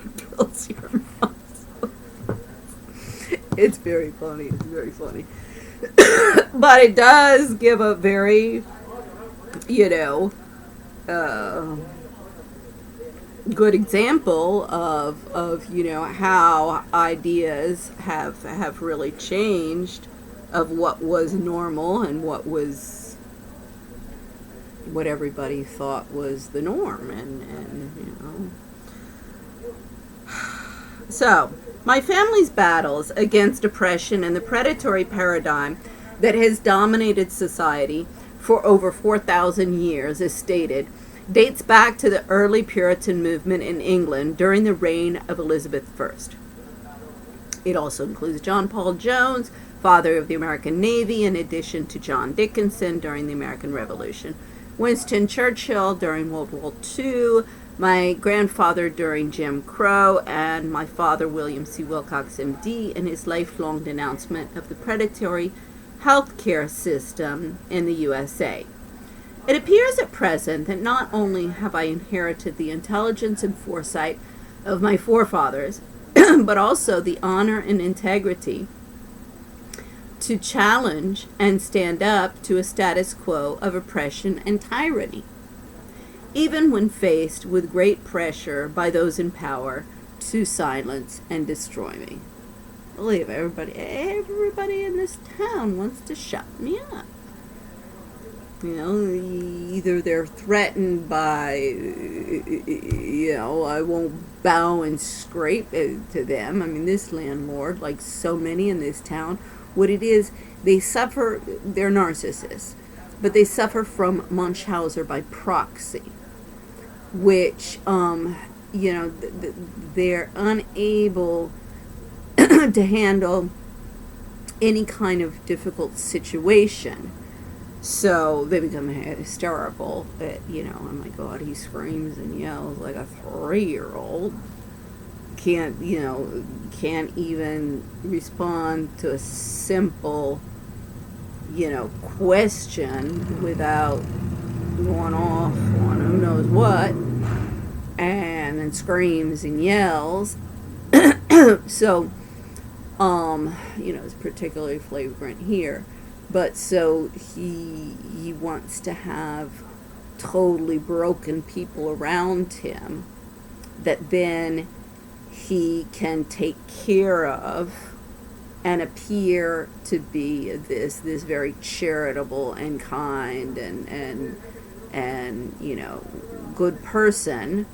It builds your muscles. It's very funny. It's very funny. But it does give a very, you know, good example of you know, how ideas have really changed of what was normal and what everybody thought was the norm, and you know. So, my family's battles against oppression and the predatory paradigm that has dominated society for over 4,000 years, as stated, dates back to the early Puritan movement in England during the reign of Elizabeth I. It also includes John Paul Jones, father of the American Navy, in addition to John Dickinson during the American Revolution, Winston Churchill during World War II, my grandfather during Jim Crow, and my father, William C. Wilcox, M.D., in his lifelong denouncement of the predatory healthcare system in the USA. It appears at present that not only have I inherited the intelligence and foresight of my forefathers, but also the honor and integrity to challenge and stand up to a status quo of oppression and tyranny, even when faced with great pressure by those in power to silence and destroy me. I believe everybody in this town wants to shut me up. You know, either they're threatened by, you know, I won't bow and scrape to them. I mean, this landlord, like so many in this town, what it is, they suffer, they're narcissists, but they suffer from Munchausen by proxy, which, you know, they're unable to handle any kind of difficult situation. So they become hysterical. You know, oh my God, he screams and yells like a 3-year-old. Can't even respond to a simple, you know, question without going off on who knows what, and then screams and yells. So, you know, it's particularly flagrant here. But so he wants to have totally broken people around him that then he can take care of and appear to be this very charitable and kind and you know, good person,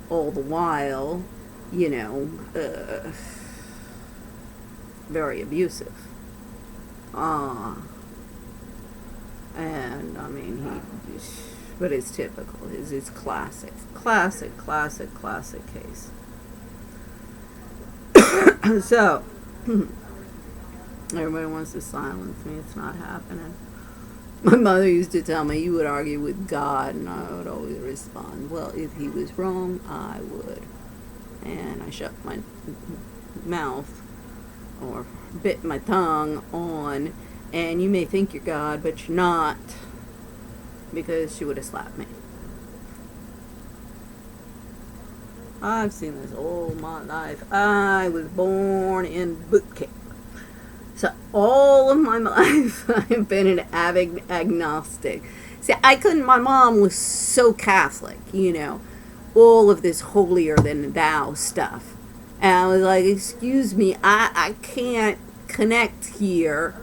all the while, you know, very abusive. And I mean, but it's typical. It's classic case. So, everybody wants to silence me. It's not happening. My mother used to tell me, you would argue with God, and I would always respond, well, if he was wrong, I would. And I shut my mouth, or bit my tongue on, and you may think you're God, but you're not. because she would have slapped me. I've seen this all my life. I was born in boot camp. So all of my life, I've been an avid agnostic. See, my mom was so Catholic, all of this holier than thou stuff. And I was like, excuse me, I can't connect here,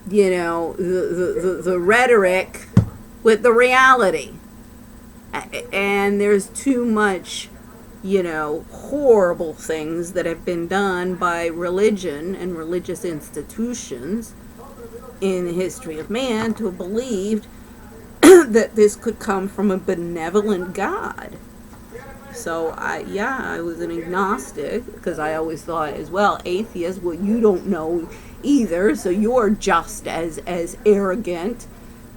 the rhetoric with the reality. And there's too much, horrible things that have been done by religion and religious institutions in the history of man to have believed that this could come from a benevolent God. So I was an agnostic because I always thought as well, atheist, well, you don't know either, so you're just as arrogant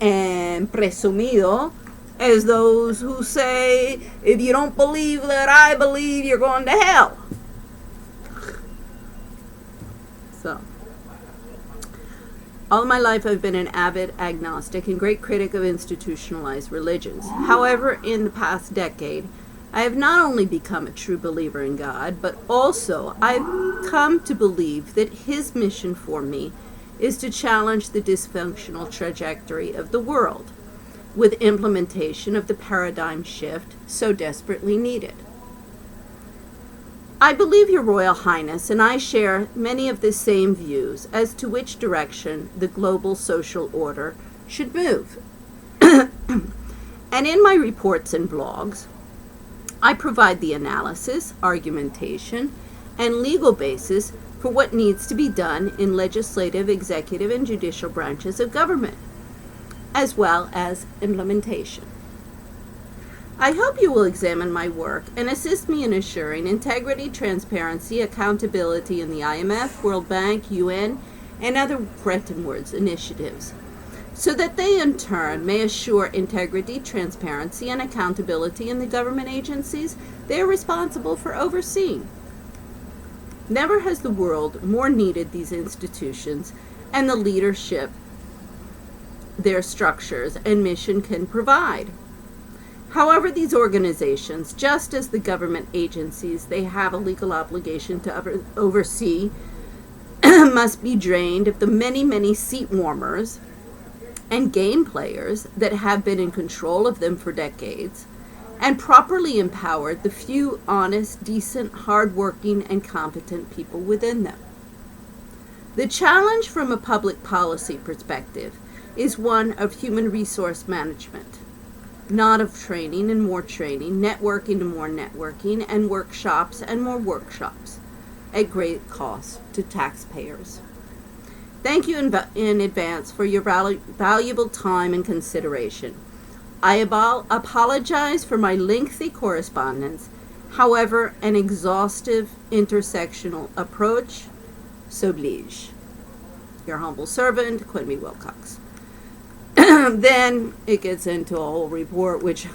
and presumido as those who say, if you don't believe that I believe, you're going to hell. So, all my life I've been an avid agnostic and great critic of institutionalized religions. However, in the past decade, I have not only become a true believer in God, but also I've come to believe that His mission for me is to challenge the dysfunctional trajectory of the world with implementation of the paradigm shift so desperately needed. I believe Your Royal Highness and I share many of the same views as to which direction the global social order should move. And in my reports and blogs, I provide the analysis, argumentation, and legal basis for what needs to be done in legislative, executive, and judicial branches of government, as well as implementation. I hope you will examine my work and assist me in assuring integrity, transparency, accountability in the IMF, World Bank, UN, and other Bretton Woods initiatives, so that they in turn may assure integrity, transparency, and accountability in the government agencies they are responsible for overseeing. Never has the world more needed these institutions and the leadership their structures and mission can provide. However, these organizations, just as the government agencies they have a legal obligation to oversee, must be drained of the many, many seat warmers and game players that have been in control of them for decades, and properly empowered the few honest, decent, hardworking, and competent people within them. The challenge from a public policy perspective is one of human resource management, not of training and more training, networking and more networking, and workshops and more workshops at great cost to taxpayers. Thank you in advance for your valuable time and consideration. I apologize for my lengthy correspondence. However, an exhaustive intersectional approach s'oblige. Your humble servant, Quimby Wilcox. Then it gets into a whole report, which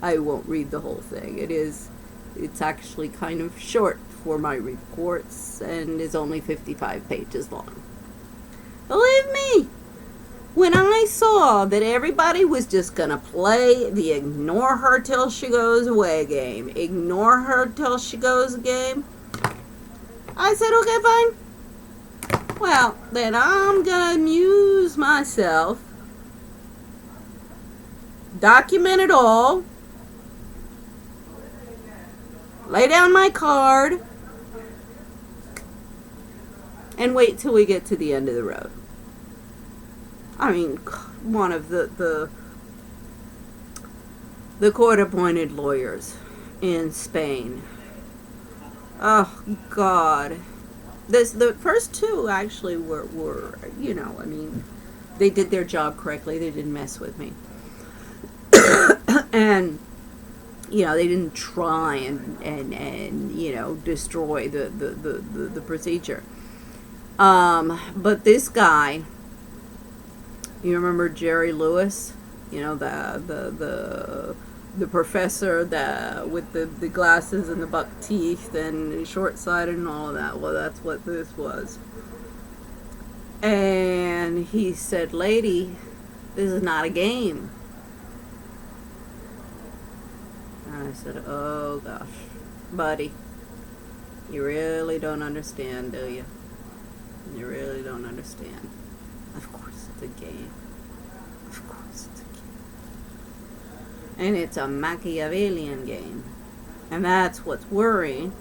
I won't read the whole thing. It's actually kind of short for my reports and is only 55 pages long. Believe me, when I saw that everybody was just going to play the ignore her till she goes away game, ignore her till she goes game, I said, okay, fine. Well, then I'm going to amuse myself, document it all, lay down my card, and wait till we get to the end of the road. I mean, one of the court-appointed lawyers in Spain. Oh, God. The first two actually were, I mean, they did their job correctly. They didn't mess with me. And, they didn't try and destroy the procedure. But this guy, you remember Jerry Lewis? The professor with the glasses and the buck teeth and short-sighted and all of that. Well, that's what this was. And he said, lady, this is not a game. And I said, oh gosh, buddy, you really don't understand, do you? You really don't understand. Of course it's a game. Of course it's a game. And it's a Machiavellian game. And that's what's worrying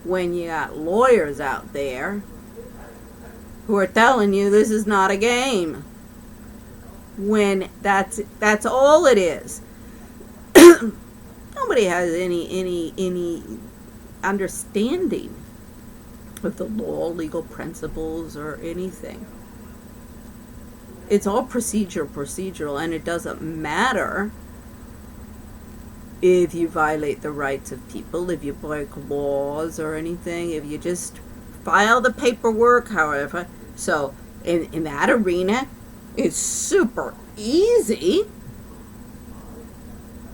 when you got lawyers out there who are telling you this is not a game. When that's all it is. Nobody has any understanding of the law, legal principles, or anything. It's all procedural, and it doesn't matter if you violate the rights of people, if you break laws or anything, if you just file the paperwork, however. So in that arena, it's super easy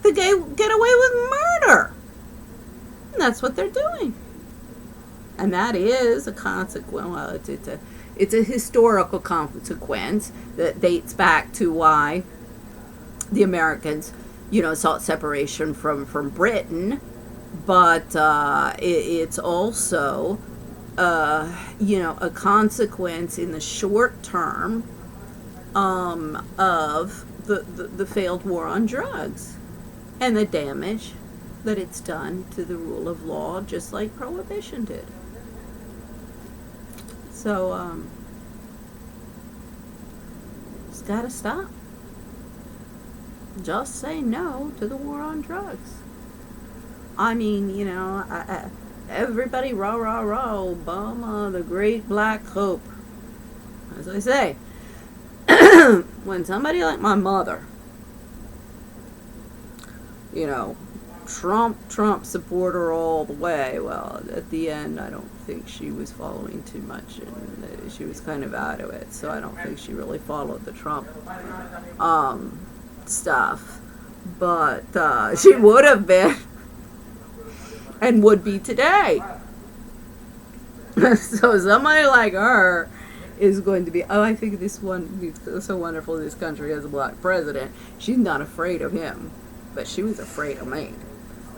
to get away with murder. And that's what they're doing. And that is a consequence. Well, it's a historical consequence that dates back to why the Americans, sought separation from Britain. But it's also, a consequence in the short term of the failed war on drugs and the damage that it's done to the rule of law, just like Prohibition did. So, it's got to stop. Just say no to the war on drugs. I mean, everybody rah, rah, rah, Obama, the great black hope. As I say, when somebody like my mother, Trump supporter all the way, well, at the end, I don't think she was following too much, and she was kind of out of it, so I don't think she really followed the Trump stuff. But she would have been, and would be today. So somebody like her is going to be, I think it's so wonderful this country has a black president. She's not afraid of him, but she was afraid of me.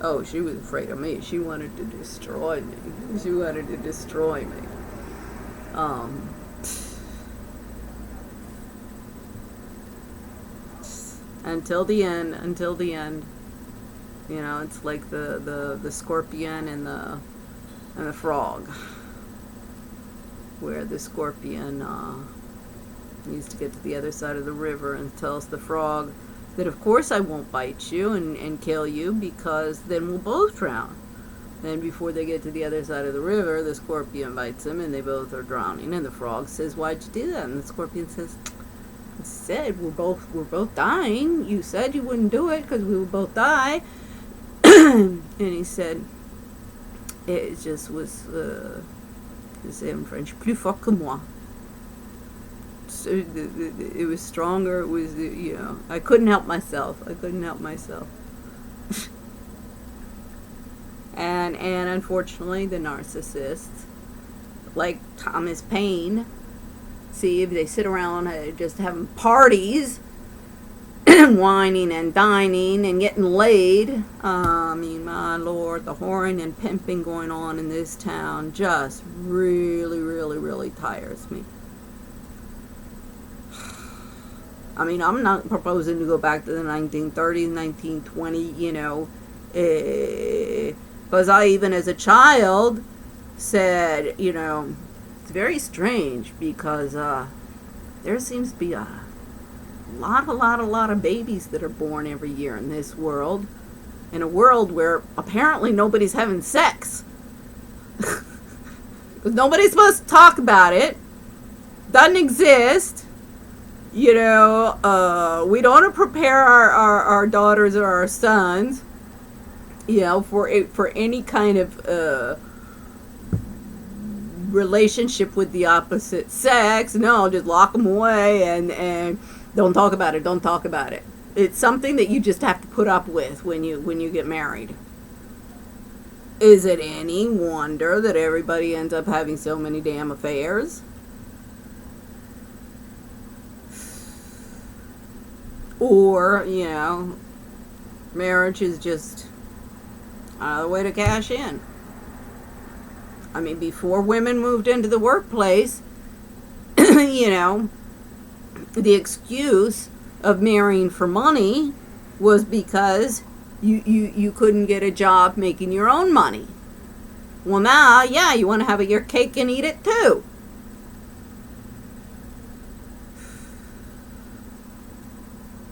Oh, she was afraid of me. She wanted to destroy me. She wanted to destroy me. Until the end. It's like the scorpion and the frog. Where the scorpion needs to get to the other side of the river and tells the frog that of course I won't bite you and kill you, because then we'll both drown. Then before they get to the other side of the river, the scorpion bites him and they both are drowning. And the frog says, why'd you do that? And the scorpion says, I said we're both dying. You said you wouldn't do it because we would both die. And he said, it just was, say in French, plus fort que moi. So it was stronger. It was, I couldn't help myself. And unfortunately, the narcissists, like Thomas Paine, see, if they sit around just having parties, whining and dining and getting laid. I mean, my Lord, the whoring and pimping going on in this town just really, really, really tires me. I mean, I'm not proposing to go back to the 1930s, 1920, because I, even as a child, said, it's very strange because there seems to be a lot of babies that are born every year in this world, in a world where apparently nobody's having sex. Nobody's supposed to talk about it. Doesn't exist. We don't want to prepare our daughters or our sons, for any kind of relationship with the opposite sex. No, just lock them away and don't talk about it. It's something that you just have to put up with when you get married. Is it any wonder that everybody ends up having so many damn affairs? Or, marriage is just another way to cash in. I mean, before women moved into the workplace, you know, the excuse of marrying for money was because you couldn't get a job making your own money. Well, now, yeah, you want to have your cake and eat it too.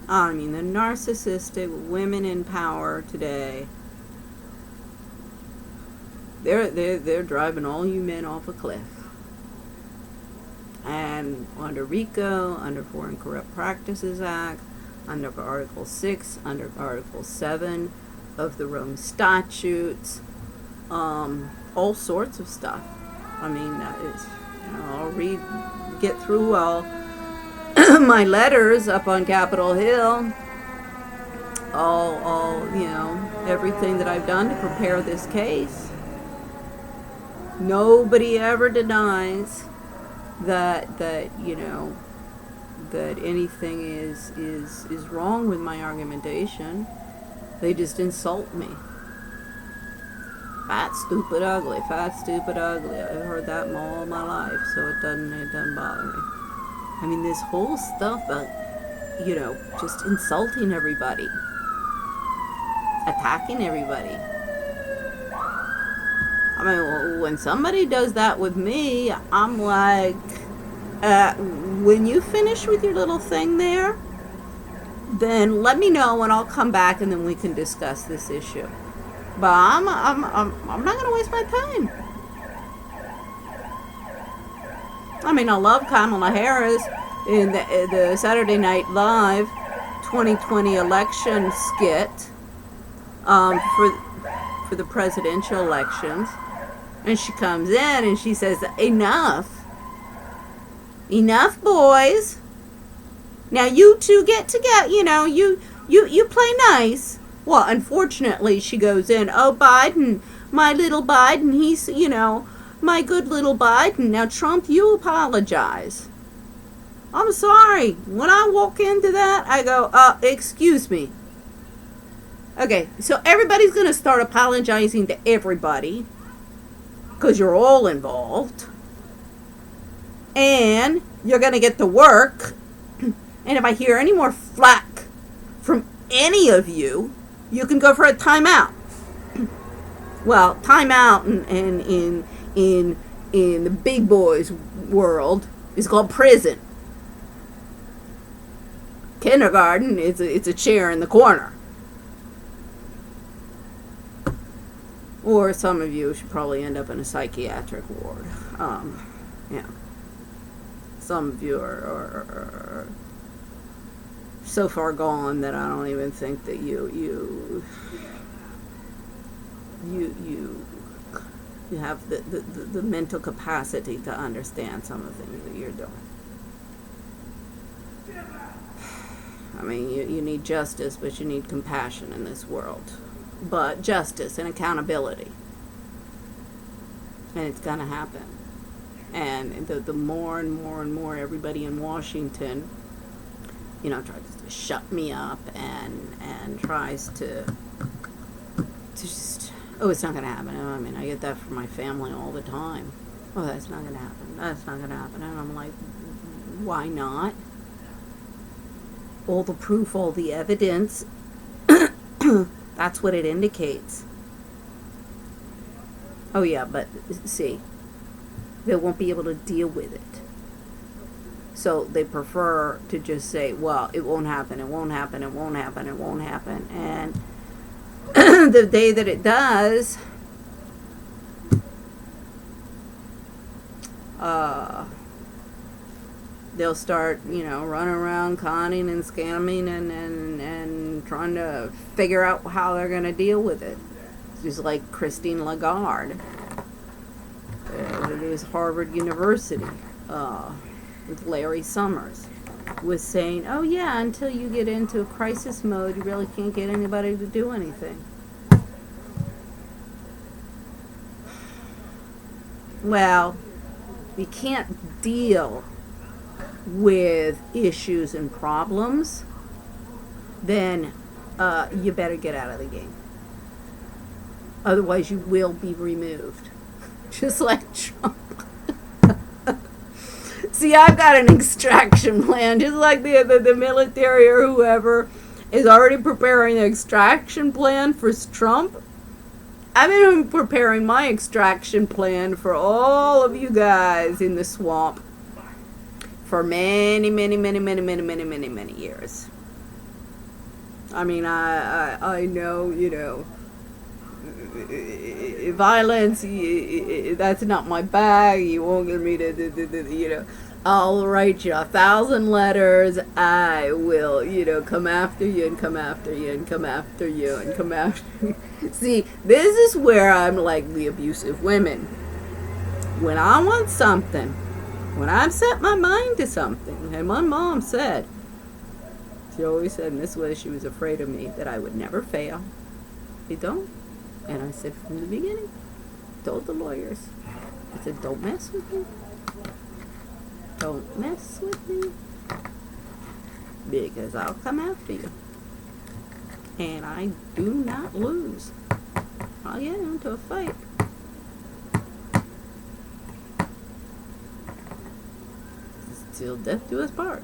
I mean, the narcissistic women in power today, they're driving all you men off a cliff. And under RICO, under Foreign Corrupt Practices Act, under Article 6, under Article 7 of the Rome Statutes, all sorts of stuff. I mean, I'll get through all my letters up on Capitol Hill, all everything that I've done to prepare this case. Nobody ever denies that anything is wrong with my argumentation. They just insult me. Fat, stupid, ugly. Fat, stupid, ugly. I've heard that all my life, so it doesn't bother me. I mean, this whole stuff about, just insulting everybody, attacking everybody. I mean, when somebody does that with me, I'm like, when you finish with your little thing there, then let me know and I'll come back and then we can discuss this issue. But I'm not going to waste my time. I mean, I love Kamala Harris in the Saturday Night Live 2020 election skit for the presidential elections. And she comes in and she says, enough, boys. Now you two get together, you play nice. Well, unfortunately, she goes in, oh, Biden, my little Biden, he's, my good little Biden. Now, Trump, you apologize. I'm sorry. When I walk into that, I go, excuse me. Okay, so everybody's going to start apologizing to everybody because you're all involved. And you're going to get to work. And if I hear any more flack from any of you, you can go for a timeout. Well, timeout in the big boys world is called prison. Kindergarten, it's a chair in the corner. Or some of you should probably end up in a psychiatric ward. Yeah. Some of you are so far gone that I don't even think that you have the mental capacity to understand some of the things that you're doing. I mean, you need justice, but you need compassion in this world. But justice and accountability. And it's going to happen. And the more and more and more everybody in Washington, tries to shut me up and tries to just, it's not going to happen. I mean, I get that from my family all the time. Oh, that's not going to happen. That's not going to happen. And I'm like, why not? All the proof, all the evidence, that's what it indicates. Oh yeah, but see, they won't be able to deal with it. So they prefer to just say, well, it won't happen, it won't happen, it won't happen, it won't happen. And the day that it does, they'll start, running around conning and scamming and trying to figure out how they're going to deal with it. It's just like Christine Lagarde. It was Harvard University with Larry Summers was saying, oh yeah, until you get into a crisis mode, you really can't get anybody to do anything. Well, you can't deal with issues and problems, then you better get out of the game. Otherwise, you will be removed. Just like Trump. See, I've got an extraction plan, just like the military or whoever is already preparing an extraction plan for Trump. I've been preparing my extraction plan for all of you guys in the swamp for many years. I mean, I know, you know, violence, that's not my bag. You won't get me to, you know, I'll write you 1,000 letters. I will, you know, come after you and come after you and come after you and come after you. See, this is where I'm like the abusive women. When I want something, when I've set my mind to something, and my mom said, she always said in this way, she was afraid of me, that I would never fail. You don't? And I said from the beginning, told the lawyers, I said, don't mess with me. Don't mess with me. Because I'll come after you. And I do not lose. I'll get into a fight. Till death do us part.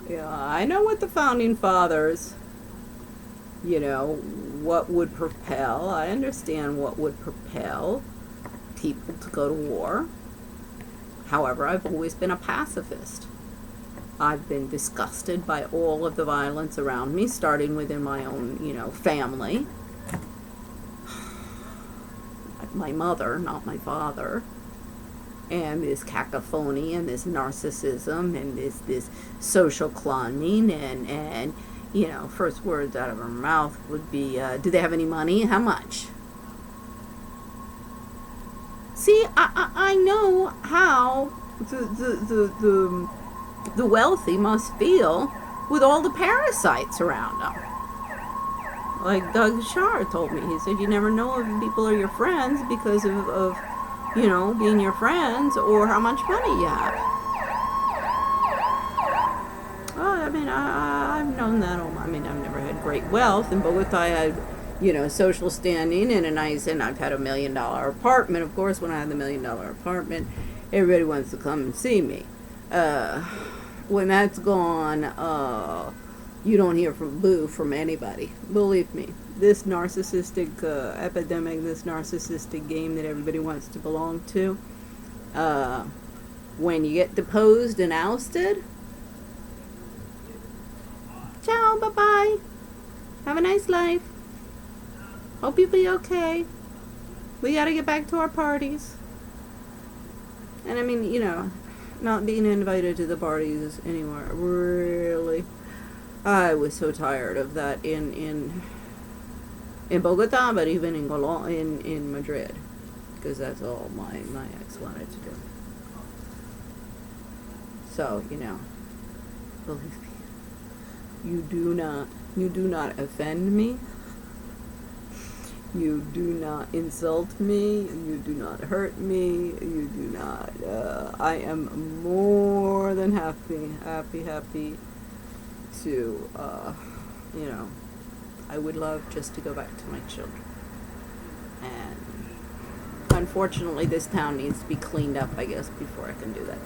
Yeah, I know what the founding fathers, you know, what would propel. I understand what would propel people to go to war. However, I've always been a pacifist. I've been disgusted by all of the violence around me, starting within my own, you know, family. My mother, not my father. And this cacophony and this narcissism and this social cloning and you know, first words out of her mouth would be, do they have any money? How much? See, I know how the wealthy must feel with all the parasites around them. Like Doug Shar told me, he said, you never know if people are your friends because of you know, being your friends or how much money you have. Well, I mean, I've known that. I mean, I've never had great wealth. In Bogota, I had, you know, social standing and and I've had $1 million apartment. Of course, when I had the $1 million apartment, everybody wants to come and see me. When that's gone, you don't hear from boo from anybody. Believe me. This narcissistic epidemic, this narcissistic game that everybody wants to belong to, when you get deposed and ousted, ciao, bye-bye, have a nice life, hope you'll be okay, we gotta get back to our parties. And I mean, you know, not being invited to the parties anymore, really, I was so tired of that in Bogota, but even in Madrid, because that's all my ex wanted to do. So, you know, believe me, you do not offend me, you do not insult me, you do not hurt me, you do not, I am more than happy to, you know, I would love just to go back to my children. And unfortunately, this town needs to be cleaned up, I guess, before I can do that.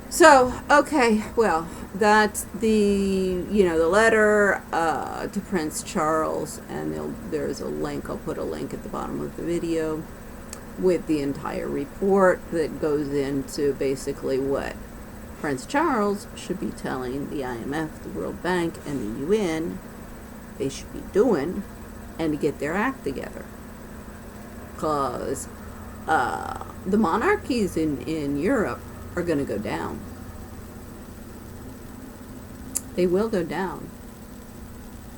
So, okay, well, that's the, you know, the letter to Prince Charles, and there's a link, I'll put a link at the bottom of the video with the entire report that goes into basically what Prince Charles should be telling the IMF, the World Bank, and the UN they should be doing, and to get their act together. Because the monarchies in Europe are going to go down. They will go down.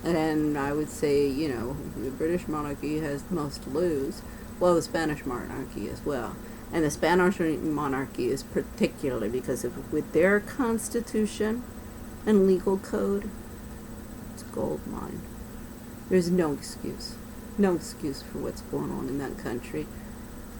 And I would say, you know, the British monarchy has the most to lose. Well, the Spanish monarchy as well. And the Spanish monarchy is particularly because with their constitution and legal code, it's gold mine. There's no excuse. No excuse for what's going on in that country.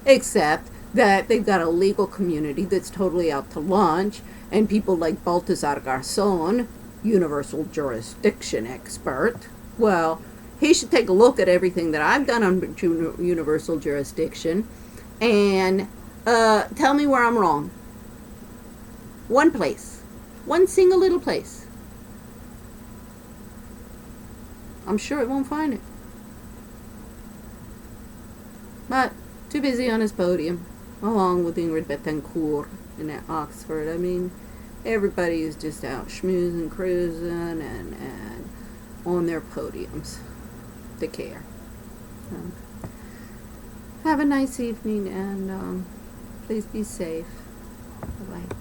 Except that they've got a legal community that's totally out to lunch, and people like Baltasar Garzón, universal jurisdiction expert, Well, he should take a look at everything that I've done on universal jurisdiction and tell me where I'm wrong. One place. One single little place. I'm sure it won't find it. But too busy on his podium, along with Ingrid Betancourt in Oxford. I mean, everybody is just out schmoozing-n-cruising and on their podiums to care. Have a nice evening, and please be safe. Bye-bye.